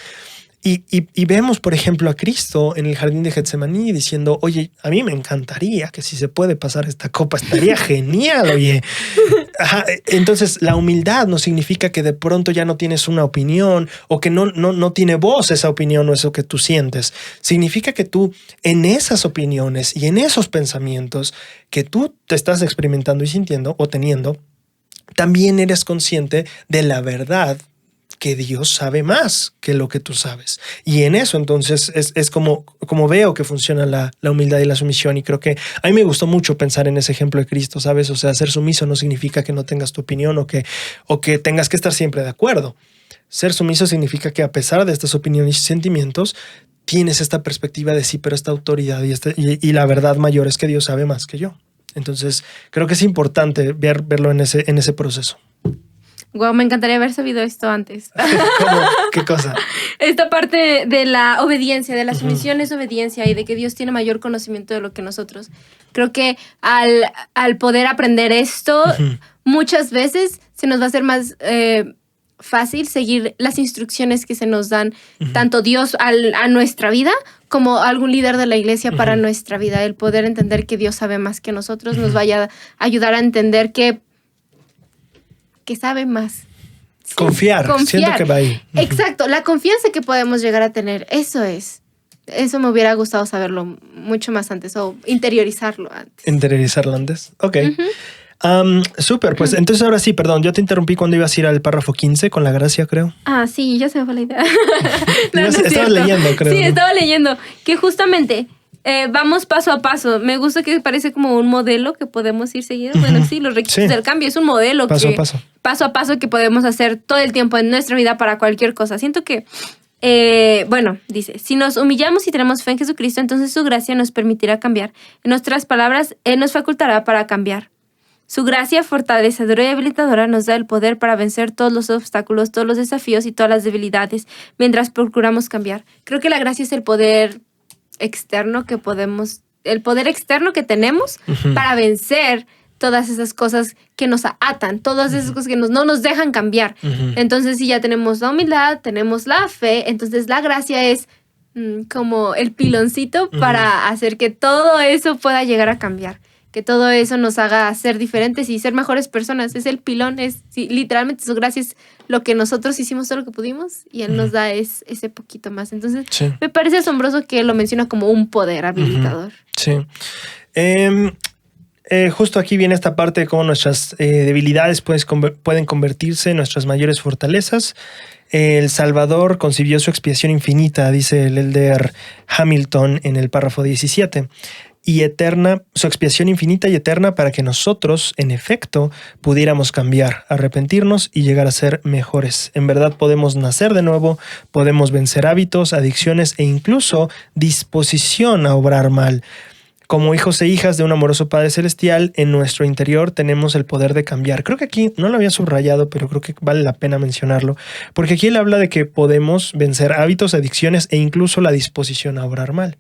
Y vemos, por ejemplo, a Cristo en el jardín de Getsemaní diciendo, oye, a mí me encantaría que si se puede pasar esta copa, estaría genial, oye. Entonces, la humildad no significa que de pronto ya no tienes una opinión o que no tiene voz esa opinión o eso que tú sientes. Significa que tú en esas opiniones y en esos pensamientos que tú te estás experimentando y sintiendo o teniendo, también eres consciente de la verdad que Dios sabe más que lo que tú sabes. Y en eso entonces es como veo que funciona la humildad y la sumisión. Y creo que a mí me gustó mucho pensar en ese ejemplo de Cristo, ¿sabes? O sea, ser sumiso no significa que no tengas tu opinión o que tengas que estar siempre de acuerdo. Ser sumiso significa que a pesar de estas opiniones y sentimientos, tienes esta perspectiva de sí, pero esta autoridad y la verdad mayor es que Dios sabe más que yo. Entonces, creo que es importante verlo en ese proceso. Wow, me encantaría haber sabido esto antes. ¿Cómo? ¿Qué cosa? Esta parte de la obediencia, de la sumisión es obediencia y de que Dios tiene mayor conocimiento de lo que nosotros. Creo que al poder aprender esto, muchas veces se nos va a hacer más fácil seguir las instrucciones que se nos dan, tanto Dios a nuestra vida como algún líder de la iglesia para nuestra vida. El poder entender que Dios sabe más que nosotros nos vaya a ayudar a entender que sabe más. Sí, confiar. Siento que va ahí. Exacto, la confianza que podemos llegar a tener, eso es. Eso me hubiera gustado saberlo mucho más antes o interiorizarlo antes. Interiorizarlo antes, ok. Súper, pues entonces ahora sí, perdón, yo te interrumpí cuando ibas a ir al párrafo 15 con la gracia, creo. Ah, sí, ya se me fue la idea. Estabas leyendo, creo. Sí, estaba leyendo que justamente vamos paso a paso. Me gusta que parece como un modelo que podemos ir siguiendo. Bueno, sí, los requisitos del cambio es un modelo paso a paso que podemos hacer todo el tiempo en nuestra vida para cualquier cosa. Siento que bueno, dice, si nos humillamos y tenemos fe en Jesucristo, entonces su gracia nos permitirá cambiar. En nuestras palabras, Él nos facultará para cambiar. Su gracia fortalecedora y habilitadora nos da el poder para vencer todos los obstáculos, todos los desafíos y todas las debilidades mientras procuramos cambiar. Creo que la gracia es el poder externo que tenemos para vencer todas esas cosas que nos atan, todas esas cosas que no nos dejan cambiar. Entonces, si ya tenemos la humildad, tenemos la fe, entonces la gracia es como el piloncito para hacer que todo eso pueda llegar a cambiar. Que todo eso nos haga ser diferentes y ser mejores personas. Es el pilón, literalmente su gracia es lo que nosotros hicimos todo lo que pudimos y Él nos da ese poquito más. Entonces, me parece asombroso que lo menciona como un poder habilitador. Sí. Justo aquí viene esta parte de cómo nuestras debilidades pueden convertirse en nuestras mayores fortalezas. El Salvador concibió su expiación infinita, dice el elder Hamilton en el párrafo 17. Y eterna, su expiación infinita y eterna para que nosotros, en efecto, pudiéramos cambiar, arrepentirnos y llegar a ser mejores. En verdad podemos nacer de nuevo, podemos vencer hábitos, adicciones e incluso disposición a obrar mal. Como hijos e hijas de un amoroso Padre Celestial, en nuestro interior tenemos el poder de cambiar. Creo que aquí no lo había subrayado, pero creo que vale la pena mencionarlo, porque aquí él habla de que podemos vencer hábitos, adicciones e incluso la disposición a obrar mal.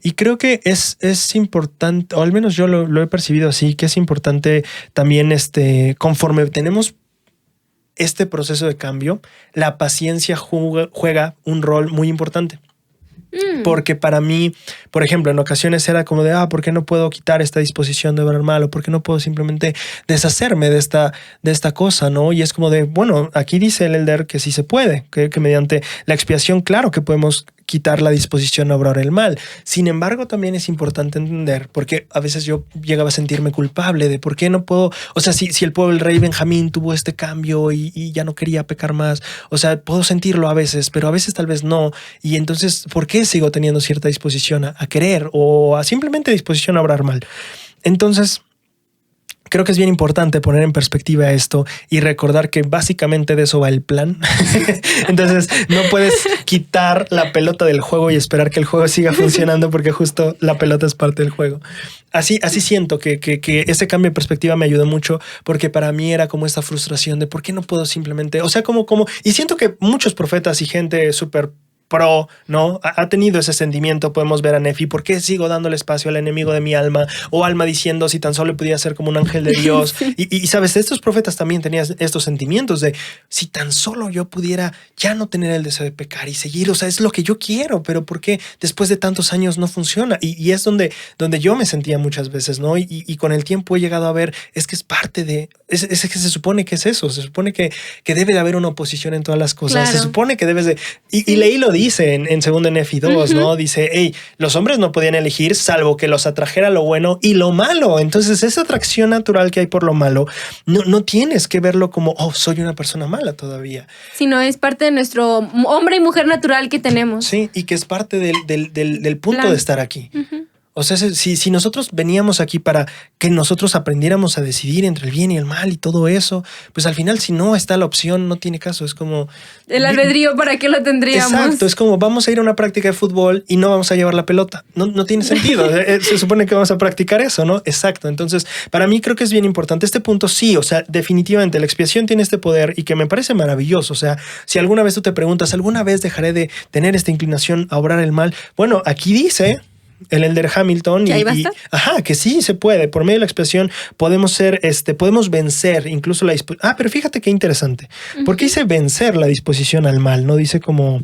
Y creo que es importante, o al menos yo lo he percibido así, que es importante también conforme tenemos este proceso de cambio, la paciencia juega un rol muy importante. Porque para mí, por ejemplo, en ocasiones era como de, ¿por qué no puedo quitar esta disposición de obrar mal? ¿O por qué no puedo simplemente deshacerme de esta cosa? ¿No? Y es como de, bueno, aquí dice el elder que sí se puede, que mediante la expiación, claro que podemos quitar la disposición a obrar el mal. Sin embargo, también es importante entender, porque a veces yo llegaba a sentirme culpable de por qué no puedo, o sea, si el pueblo del rey Benjamín tuvo este cambio y ya no quería pecar más, o sea, puedo sentirlo a veces, pero a veces tal vez no. Y entonces, ¿por qué sigo teniendo cierta disposición a querer o a simplemente disposición a obrar mal? Entonces, creo que es bien importante poner en perspectiva esto y recordar que básicamente de eso va el plan. Entonces no puedes quitar la pelota del juego y esperar que el juego siga funcionando porque justo la pelota es parte del juego. Así siento que ese cambio de perspectiva me ayudó mucho porque para mí era como esta frustración de por qué no puedo simplemente, o sea, como y siento que muchos profetas y gente súper pro, ¿no? Ha tenido ese sentimiento. Podemos ver a Nefi, ¿por qué sigo dándole espacio al enemigo de mi alma? O Alma diciendo, si tan solo pudiera ser como un ángel de Dios. Sí. Y sabes, estos profetas también tenían estos sentimientos de, si tan solo yo pudiera ya no tener el deseo de pecar y seguir, o sea, es lo que yo quiero, pero ¿por qué después de tantos años no funciona? Y es donde yo me sentía muchas veces, ¿no? Y con el tiempo he llegado a ver, es que es parte de, es que se supone que es eso, se supone que debe de haber una oposición en todas las cosas, claro. Se supone que debes de, y leí lo dice en 2 Nefi 2, ¿no? Dice, hey, los hombres no podían elegir salvo que los atrajera lo bueno y lo malo. Entonces esa atracción natural que hay por lo malo, no tienes que verlo como, soy una persona mala todavía. Sino es parte de nuestro hombre y mujer natural que tenemos. Sí, y que es parte del punto plan de estar aquí. O sea, si nosotros veníamos aquí para que nosotros aprendiéramos a decidir entre el bien y el mal y todo eso, pues al final si no está la opción, no tiene caso. Es como... El albedrío, ¿para qué lo tendríamos? Exacto, es como vamos a ir a una práctica de fútbol y no vamos a llevar la pelota. No tiene sentido. Se supone que vamos a practicar eso, ¿no? Exacto. Entonces, para mí creo que es bien importante. Este punto sí, o sea, definitivamente la expiación tiene este poder y que me parece maravilloso. O sea, si alguna vez tú te preguntas, ¿alguna vez dejaré de tener esta inclinación a obrar el mal? Bueno, aquí dice... el elder Hamilton que sí se puede, por medio de la expiación podemos podemos vencer incluso la disposición. Pero fíjate qué interesante, porque dice vencer la disposición al mal, no dice como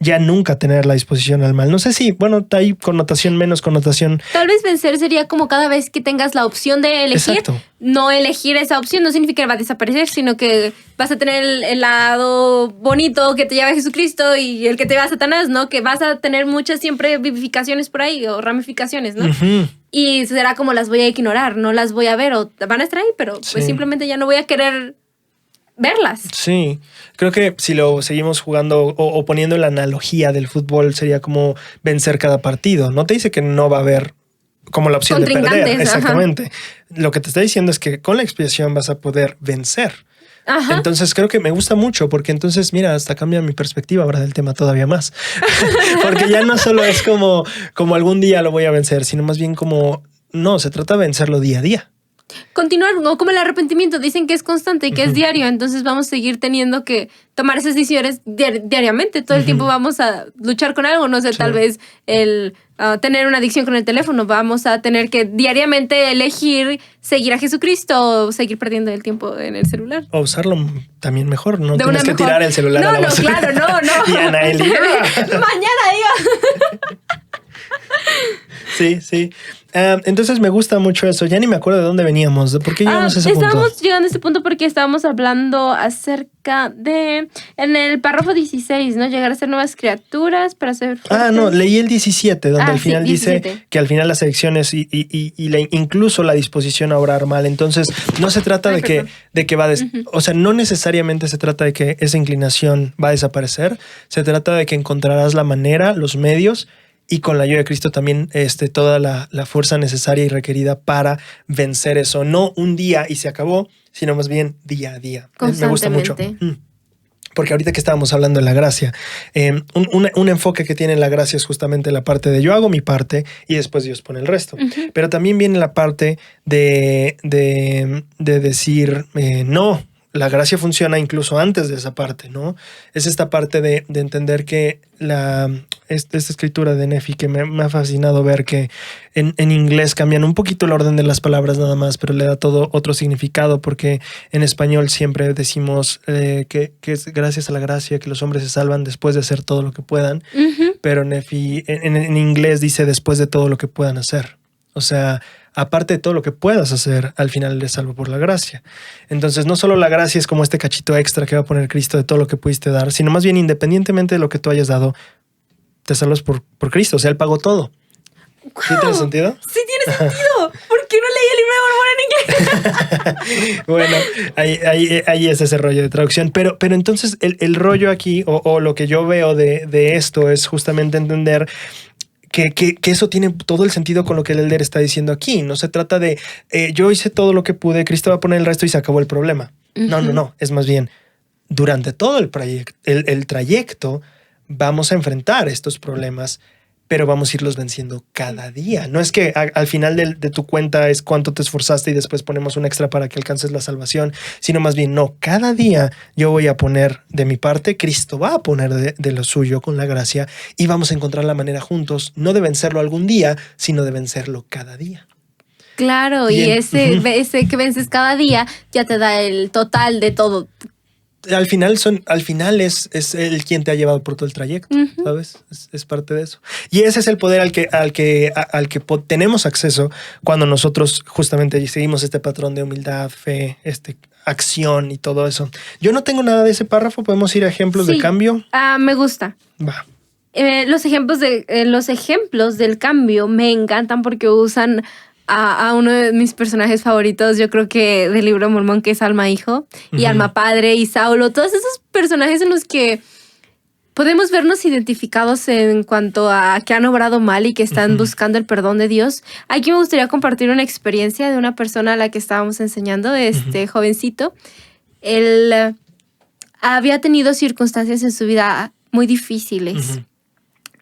ya nunca tener la disposición al mal. No sé si, bueno, hay connotación, menos connotación. Tal vez vencer sería como cada vez que tengas la opción de elegir. Exacto. No elegir esa opción no significa que va a desaparecer, sino que vas a tener el lado bonito que te lleva a Jesucristo y el que te va a Satanás, ¿no? Que vas a tener muchas siempre vivificaciones por ahí o ramificaciones, ¿no? Y será como las voy a ignorar, no las voy a ver o van a estar ahí, pero pues simplemente ya no voy a querer verlas. Sí, creo que si lo seguimos jugando o poniendo la analogía del fútbol sería como vencer cada partido. No te dice que no va a haber como la opción de perder. Exactamente. Ajá. Lo que te está diciendo es que con la expiación vas a poder vencer. Ajá. Entonces creo que me gusta mucho porque entonces, mira, hasta cambia mi perspectiva ahora del tema todavía más. Porque ya no solo es como algún día lo voy a vencer, sino más bien como, no, se trata de vencerlo día a día. Continuar, no como el arrepentimiento, dicen que es constante y que es diario, entonces vamos a seguir teniendo que tomar esas decisiones diariamente, todo el tiempo vamos a luchar con algo, no sé, tal vez el tener una adicción con el teléfono, vamos a tener que diariamente elegir seguir a Jesucristo o seguir perdiendo el tiempo en el celular. O usarlo también mejor, no tienes que tirar el celular a la basura. Claro, no. Y Anaeli. Mañana iba. Sí. Entonces me gusta mucho eso. Ya ni me acuerdo de dónde veníamos. ¿Por qué llegamos a ese punto? Estábamos llegando a ese punto porque estábamos hablando acerca de... En el párrafo 16, ¿no? Llegar a ser nuevas criaturas para ser fuertes. No. Leí el 17, donde al final 17. dice que al final las elecciones y incluso la disposición a obrar mal. Entonces, no se trata de que va a... O sea, no necesariamente se trata de que esa inclinación va a desaparecer. Se trata de que encontrarás la manera, los medios y con la ayuda de Cristo también toda la fuerza necesaria y requerida para vencer eso. No un día y se acabó, sino más bien día a día. Me gusta mucho. Porque ahorita que estábamos hablando de la gracia, un enfoque que tiene la gracia es justamente la parte de yo hago mi parte y después Dios pone el resto. Pero también viene la parte de decir no. La gracia funciona incluso antes de esa parte, ¿no? Es esta parte de entender que esta escritura de Nefi que me ha fascinado ver que en inglés cambian un poquito el orden de las palabras nada más, pero le da todo otro significado porque en español siempre decimos que es gracias a la gracia que los hombres se salvan después de hacer todo lo que puedan, pero Nefi en inglés dice después de todo lo que puedan hacer. O sea, aparte de todo lo que puedas hacer, al final eres salvo por la gracia. Entonces, no solo la gracia es como este cachito extra que va a poner Cristo de todo lo que pudiste dar, sino más bien independientemente de lo que tú hayas dado, te salvas por Cristo. O sea, Él pagó todo. Wow. ¿Sí tiene sentido? Sí tiene sentido. ¿Por qué no leí el libro de Mormón en inglés? Bueno, ahí es ese rollo de traducción. Pero entonces el rollo aquí, o lo que yo veo de esto es justamente entender que eso tiene todo el sentido con lo que el elder está diciendo aquí. No se trata de yo hice todo lo que pude, Cristo va a poner el resto y se acabó el problema. No. Es más bien, durante todo el trayecto vamos a enfrentar estos problemas, pero vamos a irlos venciendo cada día. No es que al final de tu cuenta es cuánto te esforzaste y después ponemos un extra para que alcances la salvación, sino más bien, no, cada día yo voy a poner de mi parte, Cristo va a poner de lo suyo con la gracia y vamos a encontrar la manera juntos, no de vencerlo algún día, sino de vencerlo cada día. Claro, y ese que vences cada día ya te da el total de todo. Al final es el quien te ha llevado por todo el trayecto, ¿sabes? Es parte de eso. Y ese es el poder al que tenemos acceso cuando nosotros justamente seguimos este patrón de humildad, fe, acción y todo eso. Yo no tengo nada de ese párrafo. ¿Podemos ir a ejemplos de cambio? Me gusta. Va. Los ejemplos del cambio me encantan porque usan a uno de mis personajes favoritos, yo creo que del libro de Mormón, que es Alma Hijo y Alma Padre y Saulo, todos esos personajes en los que podemos vernos identificados en cuanto a que han obrado mal y que están buscando el perdón de Dios. Aquí me gustaría compartir una experiencia de una persona a la que estábamos enseñando, jovencito. Él había tenido circunstancias en su vida muy difíciles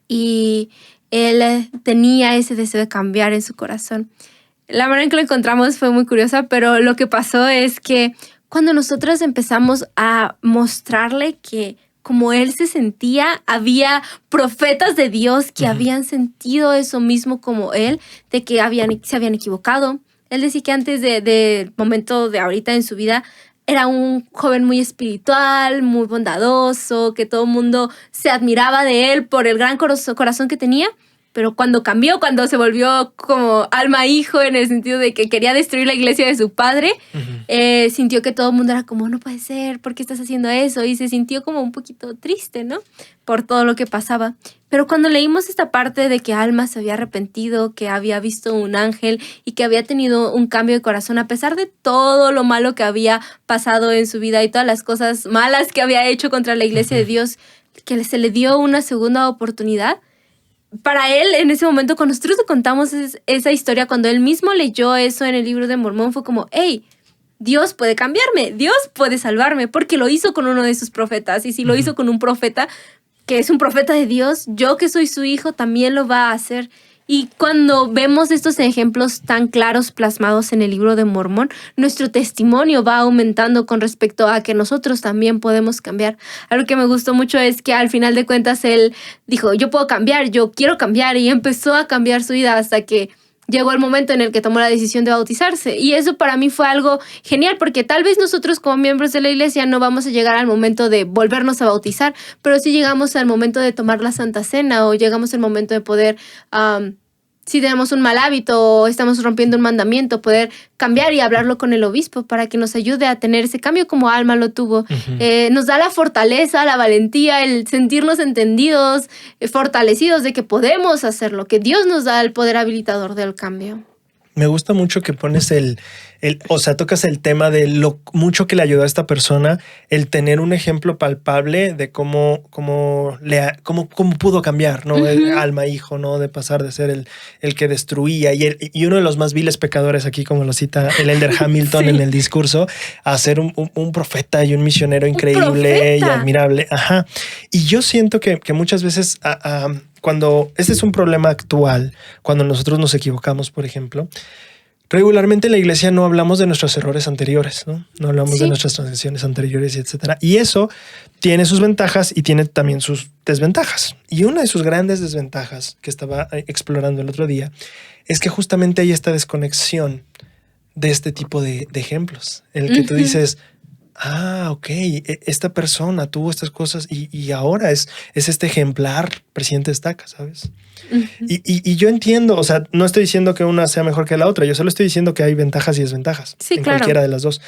y él tenía ese deseo de cambiar en su corazón. La manera en que lo encontramos fue muy curiosa, pero lo que pasó es que cuando nosotros empezamos a mostrarle que como él se sentía, había profetas de Dios que habían sentido eso mismo como él, de que se habían equivocado. Él decía que antes del momento de ahorita en su vida, era un joven muy espiritual, muy bondadoso, que todo el mundo se admiraba de él por el gran corazón que tenía. Pero cuando cambió, cuando se volvió como alma hijo, en el sentido de que quería destruir la iglesia de su padre, sintió que todo el mundo era como, no puede ser, ¿por qué estás haciendo eso? Y se sintió como un poquito triste, ¿no? Por todo lo que pasaba. Pero cuando leímos esta parte de que Alma se había arrepentido, que había visto un ángel y que había tenido un cambio de corazón, a pesar de todo lo malo que había pasado en su vida y todas las cosas malas que había hecho contra la iglesia de Dios, que se le dio una segunda oportunidad. Para él, en ese momento, cuando nosotros le contamos esa historia, cuando él mismo leyó eso en el libro de Mormón, fue como, hey, Dios puede cambiarme, Dios puede salvarme, porque lo hizo con uno de sus profetas. Y si lo hizo con un profeta, que es un profeta de Dios, yo que soy su hijo, también lo va a hacer. Y cuando vemos estos ejemplos tan claros plasmados en el libro de Mormón, nuestro testimonio va aumentando con respecto a que nosotros también podemos cambiar. Algo que me gustó mucho es que al final de cuentas él dijo, yo puedo cambiar, yo quiero cambiar, y empezó a cambiar su vida hasta que llegó el momento en el que tomó la decisión de bautizarse. Y eso para mí fue algo genial, porque tal vez nosotros como miembros de la iglesia no vamos a llegar al momento de volvernos a bautizar, pero sí llegamos al momento de tomar la Santa Cena, o llegamos al momento de poder, si tenemos un mal hábito o estamos rompiendo un mandamiento, poder cambiar y hablarlo con el obispo para que nos ayude a tener ese cambio como Alma lo tuvo. Nos da la fortaleza, la valentía, el sentirnos entendidos, fortalecidos de que podemos hacerlo, que Dios nos da el poder habilitador del cambio. Me gusta mucho que pones tocas el tema de lo mucho que le ayudó a esta persona el tener un ejemplo palpable de cómo pudo cambiar, ¿no? Alma, hijo, ¿no? De pasar de ser el que destruía y uno de los más viles pecadores aquí, como lo cita el Elder Hamilton en el discurso, a ser un profeta y un misionero increíble y admirable. Ajá. Y yo siento que muchas veces cuando este es un problema actual, cuando nosotros nos equivocamos, por ejemplo, regularmente en la iglesia no hablamos de nuestros errores anteriores, ¿no? No hablamos de nuestras transgresiones anteriores, y etcétera. Y eso tiene sus ventajas y tiene también sus desventajas. Y una de sus grandes desventajas que estaba explorando el otro día es que justamente hay esta desconexión de este tipo de ejemplos, en el que tú dices, ok, esta persona tuvo estas cosas y ahora es este ejemplar presidente de estaca, ¿sabes? Y yo entiendo, o sea, no estoy diciendo que una sea mejor que la otra, yo solo estoy diciendo que hay ventajas y desventajas en cualquiera de las dos.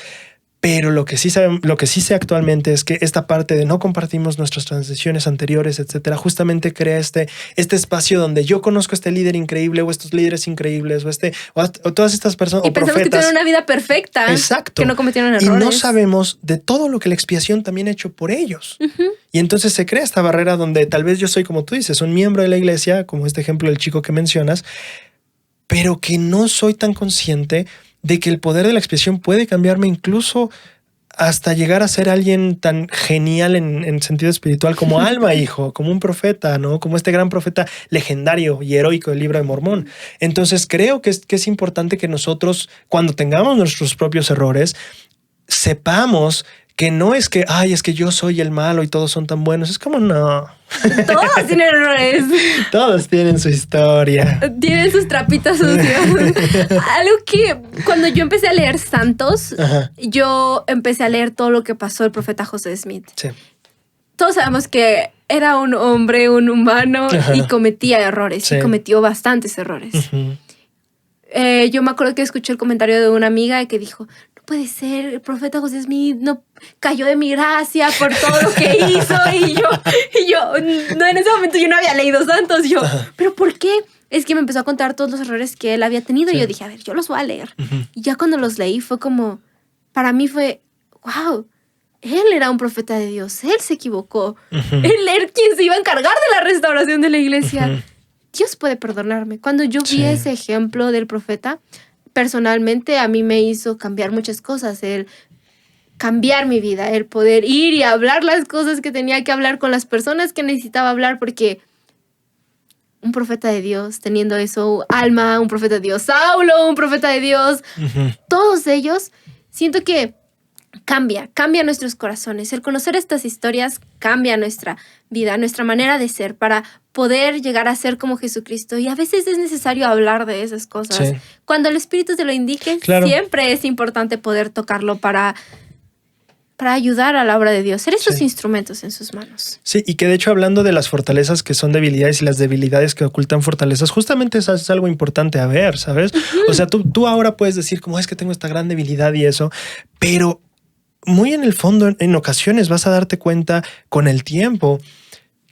Pero lo que sí sé actualmente es que esta parte de no compartimos nuestras transiciones anteriores, etcétera, justamente crea este espacio donde yo conozco a este líder increíble o estos líderes increíbles o todas estas personas y pensamos que tienen una vida perfecta. Exacto. Que no cometieron errores. Y no sabemos de todo lo que la expiación también ha hecho por ellos. Y entonces se crea esta barrera donde tal vez yo soy, como tú dices, un miembro de la iglesia, como este ejemplo del chico que mencionas, pero que no soy tan consciente de que el poder de la expiación puede cambiarme incluso hasta llegar a ser alguien tan genial en sentido espiritual como Alma, hijo, como un profeta, ¿no? Como este gran profeta legendario y heroico del libro de Mormón. Entonces creo que es importante que nosotros, cuando tengamos nuestros propios errores, sepamos que no es que, es que yo soy el malo y todos son tan buenos. Es como, no. Todos tienen errores. Todos tienen su historia. Tienen sus trapitos sucios. Algo que cuando yo empecé a leer Santos, yo empecé a leer todo lo que pasó el profeta José Smith. Sí. Todos sabemos que era un hombre, un humano, y cometía errores. Y cometió bastantes errores. Yo me acuerdo que escuché el comentario de una amiga que dijo, puede ser, el profeta José Smith no cayó de mi gracia por todo lo que hizo. Y yo no, en ese momento yo no había leído Santos. ¿Pero por qué? Es que me empezó a contar todos los errores que él había tenido. Y yo dije, a ver, yo los voy a leer. Y ya cuando los leí fue como, para mí fue, wow, él era un profeta de Dios, él se equivocó. Ujú. Él era quien se iba a encargar de la restauración de la iglesia. Ujú. Dios puede perdonarme. Cuando yo vi Sí. ese ejemplo del profeta, personalmente a mí me hizo cambiar muchas cosas, el cambiar mi vida, el poder ir y hablar las cosas que tenía que hablar con las personas que necesitaba hablar, porque un profeta de Dios, teniendo eso, Alma, un profeta de Dios, Saulo, un profeta de Dios, Ujú. todos ellos, siento que cambia nuestros corazones. El conocer estas historias cambia nuestra vida, nuestra manera de ser para poder llegar a ser como Jesucristo. Y a veces es necesario hablar de esas cosas. Sí. Cuando el Espíritu te lo indique, Claro. siempre es importante poder tocarlo para ayudar a la obra de Dios, ser esos Sí. instrumentos en sus manos. Sí, y que de hecho hablando de las fortalezas que son debilidades y las debilidades que ocultan fortalezas, justamente eso es algo importante a ver, ¿sabes? O sea, tú ahora puedes decir como es que tengo esta gran debilidad y eso, pero muy en el fondo, en ocasiones vas a darte cuenta con el tiempo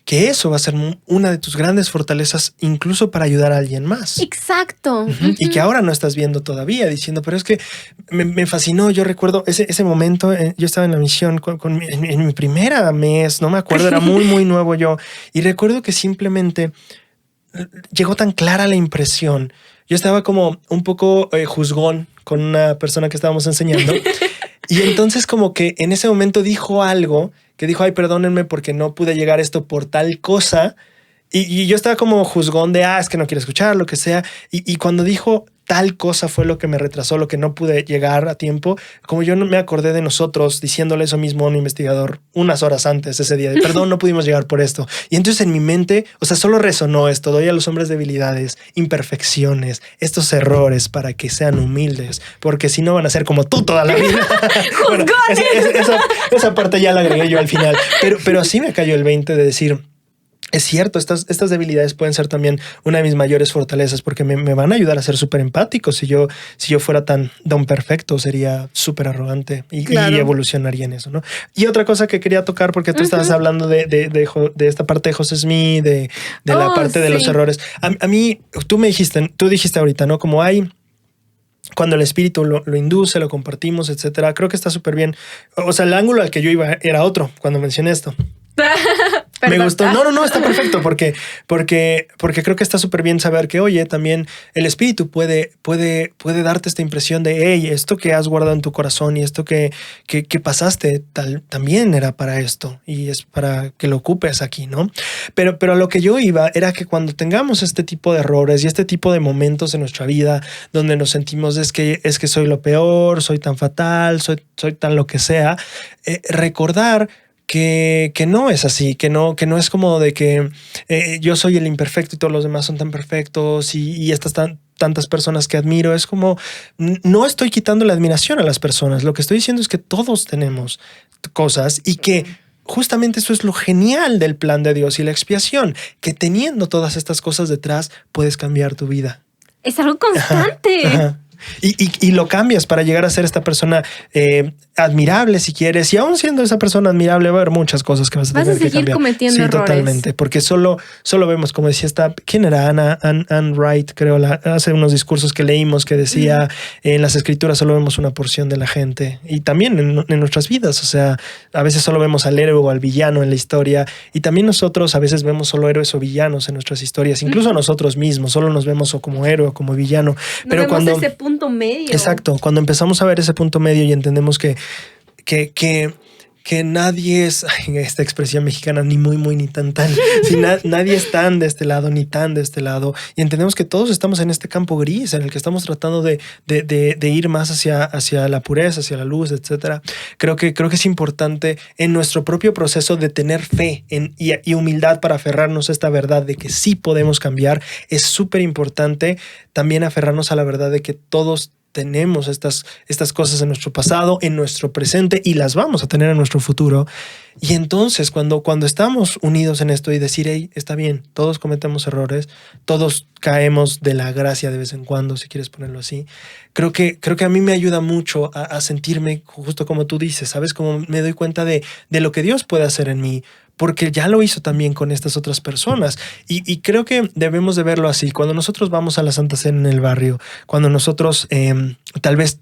que eso va a ser una de tus grandes fortalezas, incluso para ayudar a alguien más. Exacto. Ujú. Y que ahora no estás viendo todavía, diciendo, pero es que me fascinó. Yo recuerdo ese momento, yo estaba en la misión en mi primera mes, no me acuerdo, era muy nuevo yo. Y recuerdo que simplemente llegó tan clara la impresión. Yo estaba como un poco juzgón con una persona que estábamos enseñando. Y entonces como que en ese momento dijo algo que dijo, ay, perdónenme porque no pude llegar a esto por tal cosa. Y yo estaba como juzgón de, es que no quiero escuchar, lo que sea. Y cuando dijo tal cosa fue lo que me retrasó, lo que no pude llegar a tiempo. Como yo no me acordé de nosotros diciéndole eso mismo a un investigador unas horas antes ese día de perdón, no pudimos llegar por esto. Y entonces en mi mente, o sea, solo resonó esto. Doy a los hombres debilidades, imperfecciones, estos errores para que sean humildes, porque si no van a ser como tú toda la vida. Bueno, esa parte ya la agregué yo al final. Pero así me cayó el 20 de decir, es cierto, estas debilidades pueden ser también una de mis mayores fortalezas porque me van a ayudar a ser súper empático. Si yo fuera tan don perfecto, sería súper arrogante y evolucionaría en eso, ¿no? Y otra cosa que quería tocar, porque tú estabas hablando de esta parte de José Smith, de la parte de los errores. A mí, tú dijiste ahorita, ¿no? Como hay... Cuando el espíritu lo induce, lo compartimos, etcétera. Creo que está súper bien. O sea, el ángulo al que yo iba era otro cuando mencioné esto. Me gustó. No, está perfecto porque creo que está súper bien saber que, oye, también el espíritu puede darte esta impresión de, hey, esto que has guardado en tu corazón y esto que pasaste también era para esto y es para que lo ocupes aquí, ¿no? Pero a lo que yo iba era que cuando tengamos este tipo de errores y este tipo de momentos en nuestra vida donde nos sentimos es que soy lo peor, soy tan fatal, soy tan lo que sea, recordar que no es así, que no es como de que yo soy el imperfecto y todos los demás son tan perfectos y estas tantas personas que admiro. Es como, no estoy quitando la admiración a las personas. Lo que estoy diciendo es que todos tenemos cosas y que justamente eso es lo genial del plan de Dios y la expiación, que teniendo todas estas cosas detrás puedes cambiar tu vida. Es algo constante. Ajá. Y lo cambias para llegar a ser esta persona admirable si quieres, y aún siendo esa persona admirable va a haber muchas cosas que vas a tener que cambiar. Vas a seguir cometiendo errores. Totalmente, porque solo vemos, como decía ¿quién era? Anne Wright, creo, hace unos discursos que leímos que decía en las escrituras solo vemos una porción de la gente y también en nuestras vidas, o sea, a veces solo vemos al héroe o al villano en la historia y también nosotros a veces vemos solo héroes o villanos en nuestras historias, incluso nosotros mismos, solo nos vemos o como héroe o como villano. No pero vemos ese punto medio. Exacto, cuando empezamos a ver ese punto medio y entendemos que nadie es, esta expresión mexicana, ni muy, ni tan. Si nadie es tan de este lado, ni tan de este lado. Y entendemos que todos estamos en este campo gris en el que estamos tratando de ir más hacia la pureza, hacia la luz, etcétera. Creo que es importante en nuestro propio proceso de tener fe y humildad para aferrarnos a esta verdad de que sí podemos cambiar. Es súper importante también aferrarnos a la verdad de que todos tenemos estas cosas en nuestro pasado, en nuestro presente y las vamos a tener en nuestro futuro. Y entonces cuando estamos unidos en esto y decir, hey, está bien, todos cometemos errores, todos caemos de la gracia de vez en cuando, si quieres ponerlo así. Creo que a mí me ayuda mucho a sentirme justo como tú dices, ¿sabes? Como me doy cuenta de lo que Dios puede hacer en mí porque ya lo hizo también con estas otras personas. Y creo que debemos de verlo así. Cuando nosotros vamos a la Santa Cena en el barrio, cuando nosotros tal vez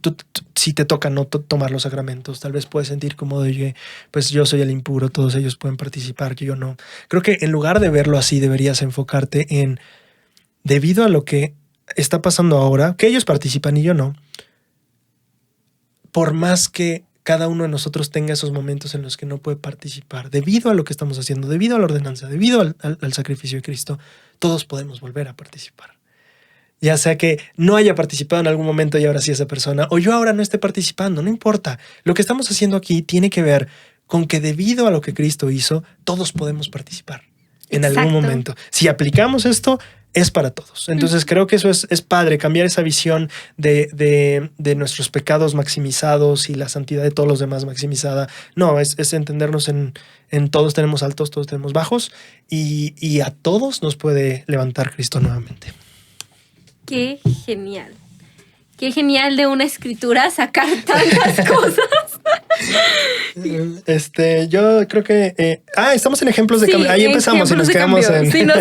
si te toca no tomar los sacramentos, tal vez puedes sentir como de, oye, pues yo soy el impuro, todos ellos pueden participar, yo no. Creo que en lugar de verlo así, deberías enfocarte en, debido a lo que está pasando ahora, que ellos participan y yo no, por más que cada uno de nosotros tenga esos momentos en los que no puede participar, debido a lo que estamos haciendo, debido a la ordenanza, debido al sacrificio de Cristo, todos podemos volver a participar. Ya sea que no haya participado en algún momento y ahora sí esa persona, o yo ahora no esté participando, no importa. Lo que estamos haciendo aquí tiene que ver con que debido a lo que Cristo hizo, todos podemos participar en algún momento. Si aplicamos esto, es para todos. Entonces creo que eso es padre, cambiar esa visión de nuestros pecados maximizados y la santidad de todos los demás maximizada. No, es entendernos en todos tenemos altos, todos tenemos bajos y a todos nos puede levantar Cristo nuevamente. Qué genial. Qué genial de una escritura sacar tantas cosas. Yo creo que... estamos en ejemplos de cambio. Ahí empezamos y nos quedamos en... Sí, nos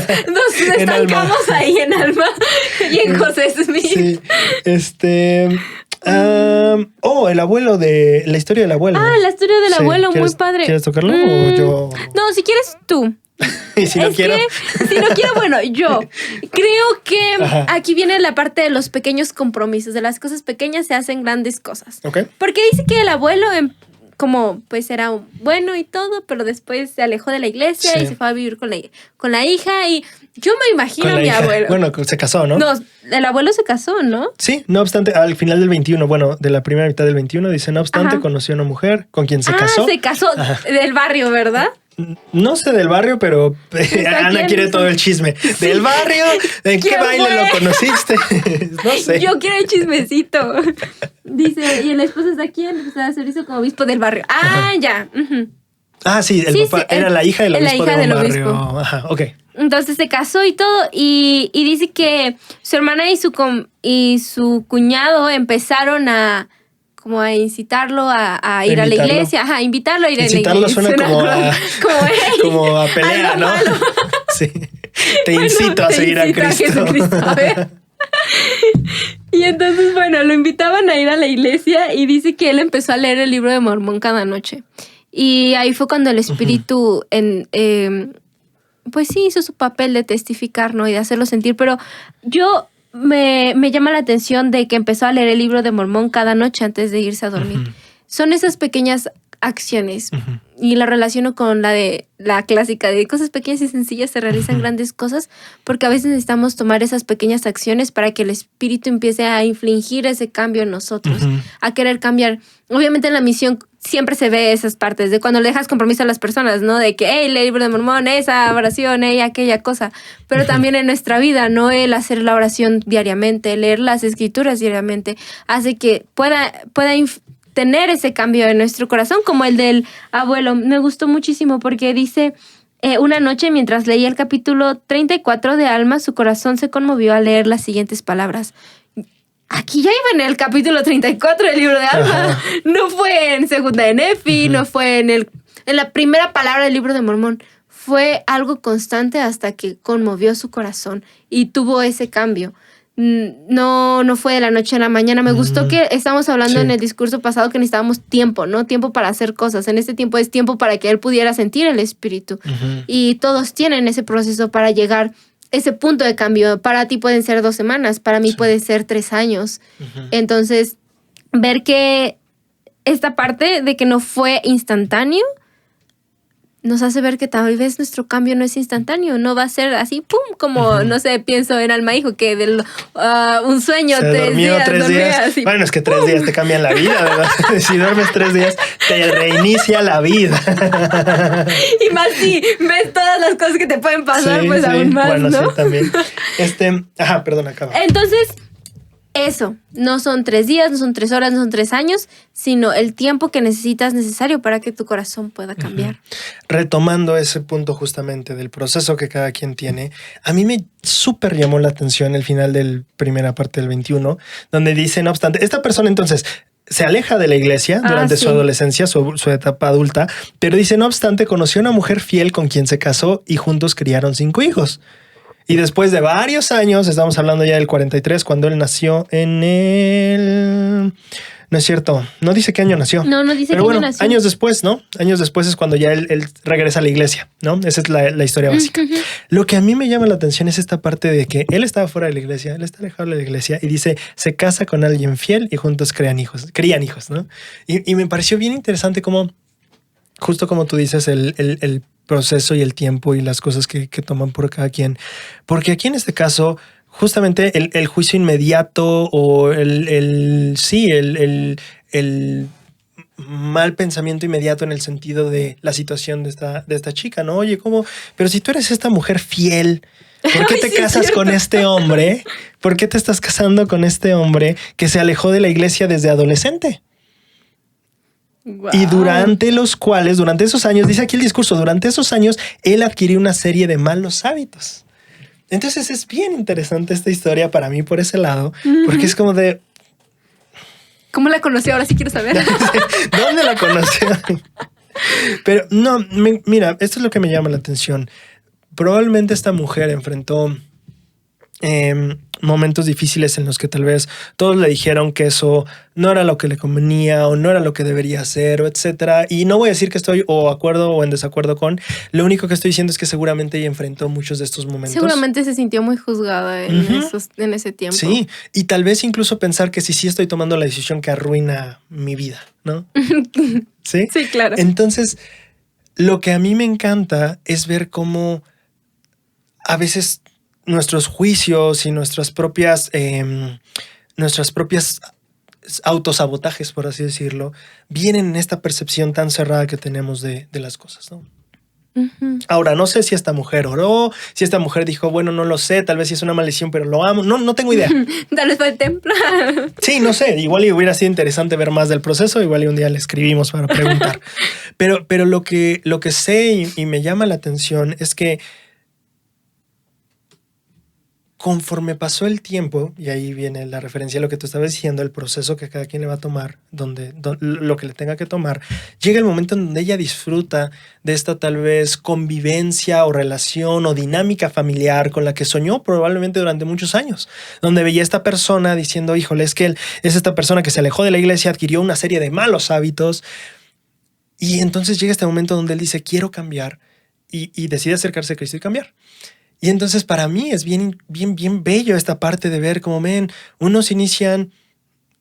estancamos ahí en Alma y en José Smith. Sí. El abuelo de... La historia del abuelo. La historia del abuelo, muy padre. ¿Quieres tocarlo o yo...? No, si quieres tú. Y si no quiero... Si no quiero, bueno, yo creo que aquí viene la parte de los pequeños compromisos. De las cosas pequeñas se hacen grandes cosas. Okay. Porque dice que el abuelo, como pues era bueno y todo, pero después se alejó de la iglesia y se fue a vivir con la hija. Y yo me imagino a mi abuelo. Bueno, se casó, ¿no? No, el abuelo se casó, ¿no? Sí, no obstante, al final del 21, bueno, de la primera mitad del 21, dice, no obstante, conoció a una mujer con quien se casó. Se casó del barrio, ¿verdad? No sé del barrio, pero Ana quiere todo el chisme. Sí. ¿Del barrio? ¿En qué baile lo conociste? No sé. Yo quiero el chismecito. Dice, y el esposo está aquí, empezó a servicio como obispo del barrio. Ya. Sí, el papá era la hija del obispo del barrio. Ok. Entonces se casó y todo, y dice que su hermana y su cuñado empezaron a incitarlo a ir a la iglesia. Invitarlo a ir a la iglesia. Incitarlo suena como a pelea, ¿no? Sí. Te incito a seguir a Cristo. A ver. Y entonces, lo invitaban a ir a la iglesia y dice que él empezó a leer el libro de Mormón cada noche. Y ahí fue cuando el espíritu pues sí hizo su papel de testificar, ¿no? Y de hacerlo sentir. Pero yo... Me llama la atención de que empezó a leer el libro de Mormón cada noche antes de irse a dormir. Son esas pequeñas acciones y la relaciono con la clásica de cosas pequeñas y sencillas se realizan grandes cosas, porque a veces necesitamos tomar esas pequeñas acciones para que el espíritu empiece a infligir ese cambio en nosotros, a querer cambiar. Obviamente en la misión siempre se ve esas partes de cuando le dejas compromiso a las personas, ¿no? De que, lee el libro de Mormón, esa oración, aquella cosa. Pero también en nuestra vida, ¿no? El hacer la oración diariamente, leer las escrituras diariamente, hace que pueda tener ese cambio en nuestro corazón, como el del abuelo. Me gustó muchísimo porque dice, una noche mientras leía el capítulo 34 de Alma, su corazón se conmovió al leer las siguientes palabras. Aquí ya iba en el capítulo 34 del libro de Alma. No fue en Segunda de Nefi, no fue en la primera palabra del libro de Mormón. Fue algo constante hasta que conmovió su corazón y tuvo ese cambio. No fue de la noche a la mañana. Me gustó que estamos hablando en el discurso pasado que necesitábamos tiempo, ¿no? Tiempo para hacer cosas. En este tiempo es tiempo para que él pudiera sentir el espíritu. Y todos tienen ese proceso para llegar ese punto de cambio. Para ti pueden ser 2 semanas, para mí puede ser 3 años. Entonces, ver que esta parte de que no fue instantáneo nos hace ver que tal vez nuestro cambio no es instantáneo, no va a ser así, pum, como, no sé, pienso en Alma Hijo, que un sueño, se 3 días. 3 días. Así, bueno, es que 3 días te cambian la vida, ¿verdad? Si duermes 3 días, te reinicia la vida. Y más si ves todas las cosas que te pueden pasar, pues aún más, bueno, ¿no? Sí, también. Perdón, acaba. Entonces, eso, no son 3 días, no son 3 horas, no son 3 años, sino el tiempo que necesitas necesario para que tu corazón pueda cambiar. Retomando ese punto justamente del proceso que cada quien tiene, a mí me súper llamó la atención el final de la primera parte del 21, donde dice, no obstante, esta persona entonces se aleja de la iglesia durante su adolescencia, su etapa adulta, pero dice, no obstante, conoció a una mujer fiel con quien se casó y juntos criaron 5 hijos. Y después de varios años, estamos hablando ya del 43, cuando él nació en el... No es cierto, no dice qué año nació. No dice pero qué bueno, año nació. Años después, ¿no? Años después es cuando ya él regresa a la iglesia, ¿no? Esa es la historia básica. Lo que a mí me llama la atención es esta parte de que él estaba fuera de la iglesia, él está alejado de la iglesia y dice, se casa con alguien fiel y juntos crían hijos, ¿no? Y me pareció bien interesante como, justo como tú dices, el proceso y el tiempo y las cosas que toman por cada quien. Porque aquí en este caso... Justamente el juicio inmediato o el mal pensamiento inmediato en el sentido de la situación de esta chica, ¿no? Oye, ¿cómo? Pero si tú eres esta mujer fiel, ¿por qué te casas con este hombre? ¿Por qué te estás casando con este hombre que se alejó de la iglesia desde adolescente? Wow. Y durante esos años, dice aquí el discurso, durante esos años, él adquirió una serie de malos hábitos. Entonces es bien interesante esta historia para mí por ese lado, porque es como de... ¿Cómo la conoció? Ahora sí quiero saber. ¿Dónde la conoció? Pero no, mira, esto es lo que me llama la atención. Probablemente esta mujer enfrentó momentos difíciles en los que tal vez todos le dijeron que eso no era lo que le convenía o no era lo que debería hacer, etcétera. Y no voy a decir que estoy o acuerdo o en desacuerdo con. Lo único que estoy diciendo es que seguramente ella enfrentó muchos de estos momentos. Seguramente se sintió muy juzgada en ese tiempo. Sí, y tal vez incluso pensar que sí estoy tomando la decisión que arruina mi vida, ¿no? ¿Sí? Sí, claro. Entonces, lo que a mí me encanta es ver cómo a veces nuestros juicios y nuestras propias autosabotajes, por así decirlo, vienen en esta percepción tan cerrada que tenemos de las cosas, ¿no? Ahora, no sé si esta mujer oró, si esta mujer dijo, bueno, no lo sé, tal vez sí es una maldición, pero lo amo. No tengo idea. Tal vez fue el templo. Sí, no sé. Igual y hubiera sido interesante ver más del proceso. Igual y un día le escribimos para preguntar. Pero lo que sé y me llama la atención es que conforme pasó el tiempo, y ahí viene la referencia a lo que tú estabas diciendo, el proceso que cada quien le va a tomar, lo que le tenga que tomar, llega el momento en donde ella disfruta de esta tal vez convivencia o relación o dinámica familiar con la que soñó probablemente durante muchos años, donde veía a esta persona diciendo, híjole, es que él es esta persona que se alejó de la iglesia, adquirió una serie de malos hábitos, y entonces llega este momento donde él dice, quiero cambiar, y decide acercarse a Cristo y cambiar. Y entonces para mí es bien bello esta parte de ver cómo unos inician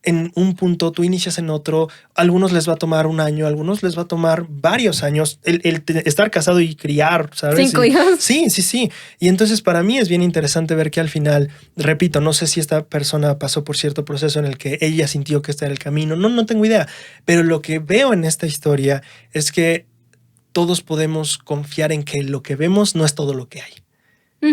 en un punto, tú inicias en otro, a algunos les va a tomar un año, a algunos les va a tomar varios años, el estar casado y criar, ¿sabes? 5 hijos. Sí. Y entonces para mí es bien interesante ver que al final, repito, no sé si esta persona pasó por cierto proceso en el que ella sintió que este era el camino, no tengo idea, pero lo que veo en esta historia es que todos podemos confiar en que lo que vemos no es todo lo que hay.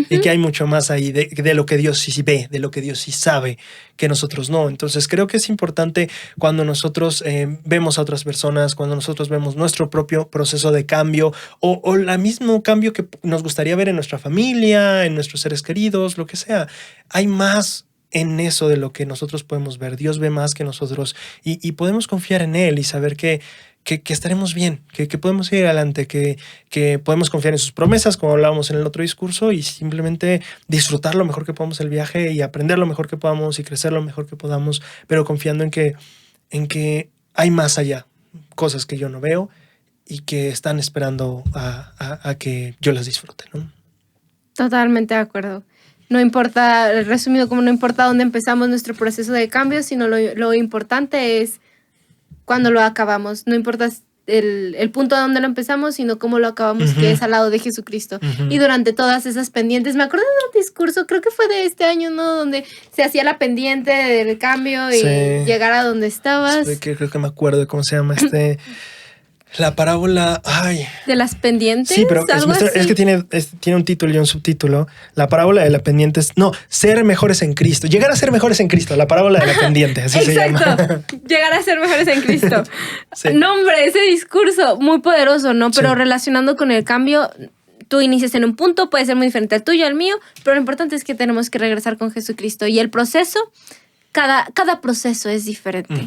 Y que hay mucho más ahí de lo que Dios sí ve, de lo que Dios sí sabe, que nosotros no. Entonces creo que es importante cuando nosotros vemos a otras personas, cuando nosotros vemos nuestro propio proceso de cambio o el mismo cambio que nos gustaría ver en nuestra familia, en nuestros seres queridos, lo que sea. Hay más en eso de lo que nosotros podemos ver. Dios ve más que nosotros y podemos confiar en Él y saber que estaremos bien, que podemos ir adelante, que podemos confiar en sus promesas, como hablábamos en el otro discurso, y simplemente disfrutar lo mejor que podamos el viaje y aprender lo mejor que podamos y crecer lo mejor que podamos, pero confiando en que hay más allá, cosas que yo no veo y que están esperando a que yo las disfrute, ¿no? Totalmente de acuerdo. No importa, resumido como no importa dónde empezamos nuestro proceso de cambio, sino lo importante es cuando lo acabamos. No importa el punto de donde lo empezamos, sino cómo lo acabamos, que es al lado de Jesucristo. Y durante todas esas pendientes, me acuerdo de un discurso, creo que fue de este año, ¿no? Donde se hacía la pendiente del cambio y llegar a donde estabas. Sí, creo que me acuerdo de cómo se llama la parábola, de las pendientes. Sí, pero es que tiene un título y un subtítulo. La parábola de la pendiente es, ser mejores en Cristo. Llegar a ser mejores en Cristo. La parábola de la pendiente, así se llama. Exacto. Llegar a ser mejores en Cristo. Sí. No, hombre, ese discurso muy poderoso, ¿no? Pero relacionando con el cambio, tú inicias en un punto, puede ser muy diferente al tuyo, al mío, pero lo importante es que tenemos que regresar con Jesucristo. Y el proceso, cada proceso es diferente.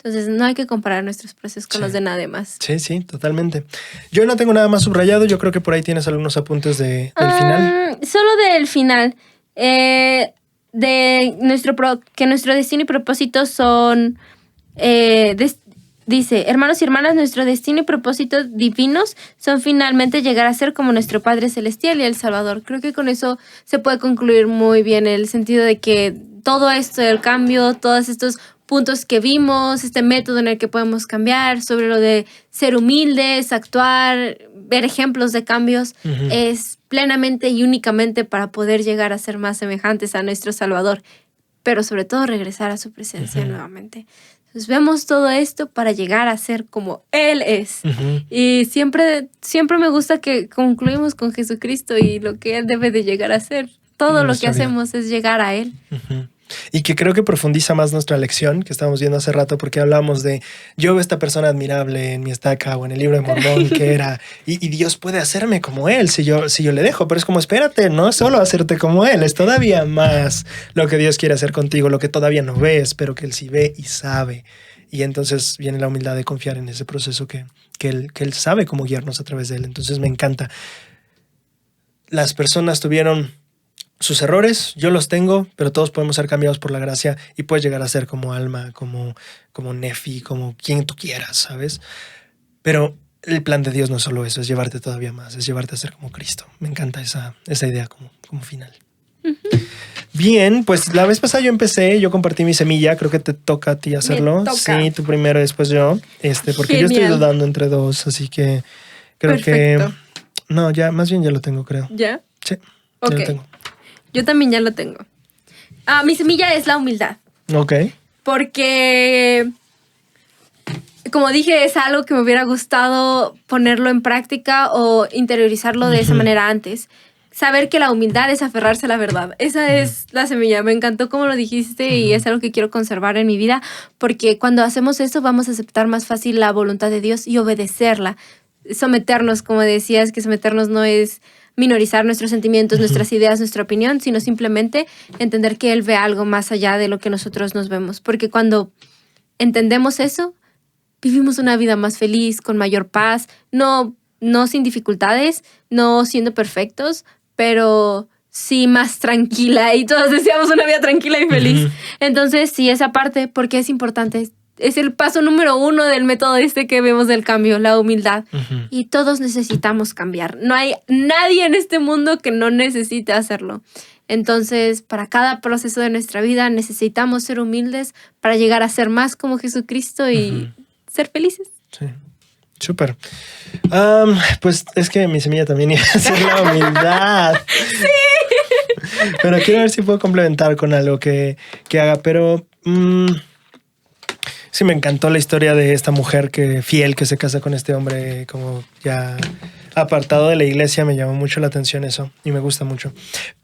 Entonces no hay que comparar nuestros procesos con los de nadie más. Sí, totalmente. Yo no tengo nada más subrayado. Yo creo que por ahí tienes algunos apuntes del final. Solo del final. Que nuestro destino y propósito son... dice, hermanos y hermanas, nuestro destino y propósitos divinos son finalmente llegar a ser como nuestro Padre Celestial y el Salvador. Creo que con eso se puede concluir muy bien el sentido de que todo esto del cambio, todos estos puntos que vimos, este método en el que podemos cambiar, sobre lo de ser humildes, actuar, ver ejemplos de cambios, es plenamente y únicamente para poder llegar a ser más semejantes a nuestro Salvador, pero sobre todo regresar a su presencia nuevamente. Entonces vemos todo esto para llegar a ser como Él es. Y siempre me gusta que concluimos con Jesucristo y lo que Él debe de llegar a ser. Todo lo que hacemos es llegar a Él. Y que creo que profundiza más nuestra lección que estábamos viendo hace rato, porque hablamos de yo veo esta persona admirable en mi estaca o en el libro de Mormón que era, y Dios puede hacerme como él si yo le dejo, pero es como espérate, no es solo hacerte como él, es todavía más lo que Dios quiere hacer contigo, lo que todavía no ves, pero que él sí ve y sabe. Y entonces viene la humildad de confiar en ese proceso que él sabe cómo guiarnos a través de él. Entonces me encanta. Las personas tuvieron sus errores, yo los tengo, pero todos podemos ser cambiados por la gracia y puedes llegar a ser como Alma, como Nefi, como quien tú quieras, ¿sabes? Pero el plan de Dios no es solo eso, es llevarte todavía más, es llevarte a ser como Cristo. Me encanta esa idea como final. Bien, pues la vez pasada yo compartí mi semilla, creo que te toca a ti hacerlo. Sí, tú primero y después yo, porque Genial. Yo estoy dudando entre dos, así que creo Perfecto. Que... No, ya, más bien ya lo tengo, creo. ¿Ya? Sí, okay. Ya lo tengo. Yo también ya lo tengo. Mi semilla es la humildad. Ok. Porque, como dije, es algo que me hubiera gustado ponerlo en práctica o interiorizarlo de esa manera antes. Saber que la humildad es aferrarse a la verdad. Esa es la semilla. Me encantó cómo lo dijiste y es algo que quiero conservar en mi vida, porque cuando hacemos eso vamos a aceptar más fácil la voluntad de Dios y obedecerla. Someternos, como decías, que someternos no es minorizar nuestros sentimientos, nuestras ideas, nuestra opinión, sino simplemente entender que Él ve algo más allá de lo que nosotros nos vemos. Porque cuando entendemos eso, vivimos una vida más feliz, con mayor paz, no sin dificultades, no siendo perfectos, pero sí más tranquila. Y todos deseamos una vida tranquila y feliz. Entonces, sí, esa parte, porque es importante. Es el paso número 1 del método que vemos del cambio, la humildad. Y todos necesitamos cambiar. No hay nadie en este mundo que no necesite hacerlo. Entonces, para cada proceso de nuestra vida necesitamos ser humildes para llegar a ser más como Jesucristo y ser felices. Sí, súper. Pues es que mi semilla también iba a ser la humildad. Sí. Pero quiero ver si puedo complementar con algo que haga, pero... Sí, me encantó la historia de esta mujer fiel que se casa con este hombre como ya apartado de la iglesia. Me llamó mucho la atención eso y me gusta mucho.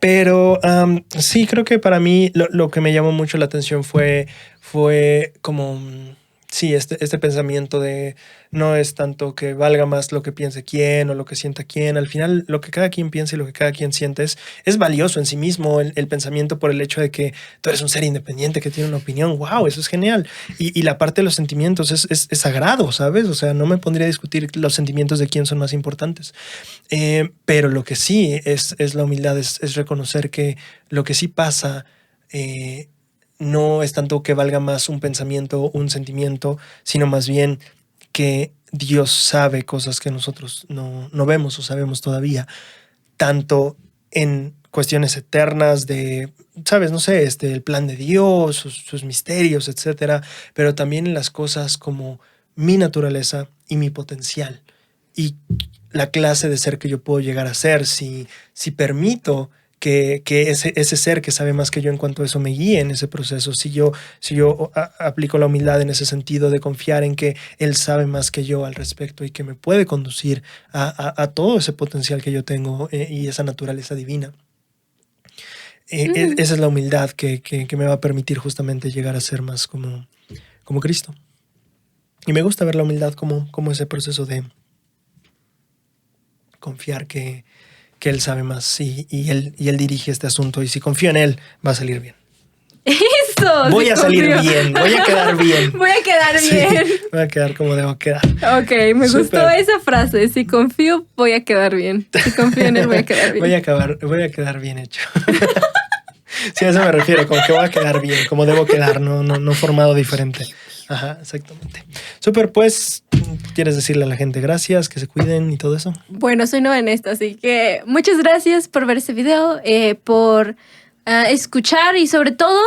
Pero sí, creo que para mí lo que me llamó mucho la atención fue como... Sí, este pensamiento de no es tanto que valga más lo que piense quién o lo que sienta quién. Al final, lo que cada quien piensa y lo que cada quien siente es valioso en sí mismo. El pensamiento por el hecho de que tú eres un ser independiente que tiene una opinión. ¡Wow! Eso es genial. Y la parte de los sentimientos es sagrado, ¿sabes? O sea, no me pondría a discutir los sentimientos de quién son más importantes. Pero lo que sí es la humildad, es reconocer que lo que sí pasa... no es tanto que valga más un pensamiento, un sentimiento, sino más bien que Dios sabe cosas que nosotros no vemos o sabemos todavía, tanto en cuestiones eternas de, sabes, no sé, el plan de Dios, sus misterios, etcétera, pero también en las cosas como mi naturaleza y mi potencial y la clase de ser que yo puedo llegar a ser si permito que ese ser que sabe más que yo en cuanto a eso me guíe en ese proceso. Si yo aplico la humildad en ese sentido de confiar en que Él sabe más que yo al respecto y que me puede conducir a todo ese potencial que yo tengo y esa naturaleza divina. Esa es la humildad que me va a permitir justamente llegar a ser más como Cristo. Y me gusta ver la humildad como ese proceso de confiar que Él sabe más y él dirige este asunto y si confío en Él va a salir bien. Eso. Voy sí, a salir confío. bien, voy a quedar bien. Voy a quedar Sí, bien. voy a quedar como debo quedar. Ok, me Súper. gustó esa frase. Si confío, voy a quedar bien. Si confío en él, voy a quedar bien. Voy a quedar bien hecho. Sí, a eso me refiero, como que voy a quedar bien, como debo quedar, no formado diferente. Ajá, exactamente. Súper, pues, ¿quieres decirle a la gente gracias, que se cuiden y todo eso? Bueno, soy nueva en esto, así que muchas gracias por ver este video, por escuchar y sobre todo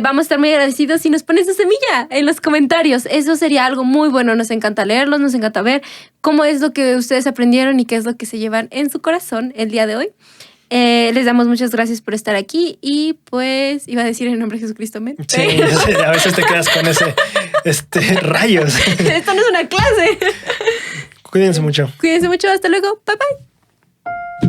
vamos a estar muy agradecidos si nos pones tu semilla en los comentarios. Eso sería algo muy bueno. Nos encanta leerlos, nos encanta ver cómo es lo que ustedes aprendieron y qué es lo que se llevan en su corazón el día de hoy. Les damos muchas gracias por estar aquí y pues iba a decir en el nombre de Jesucristo, amén. Sí, a veces te quedas con ese rayos. Esto no es una clase. Cuídense mucho. Cuídense mucho, hasta luego, bye bye.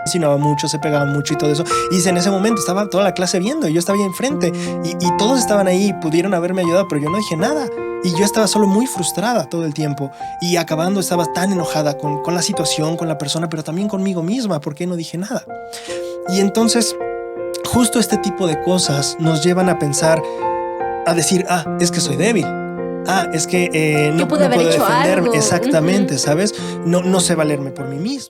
Insinuaba mucho, se pegaba mucho y todo eso. Y en ese momento estaba toda la clase viendo y yo estaba ahí enfrente y todos estaban ahí, pudieron haberme ayudado, pero yo no dije nada. Y yo estaba solo muy frustrada todo el tiempo y acabando estaba tan enojada con la situación, con la persona, pero también conmigo misma porque no dije nada. Y entonces justo este tipo de cosas nos llevan a pensar, a decir, es que soy débil. Es que no pude haber puedo hecho defenderme. algo. Exactamente, ¿sabes? No sé valerme por mí mismo.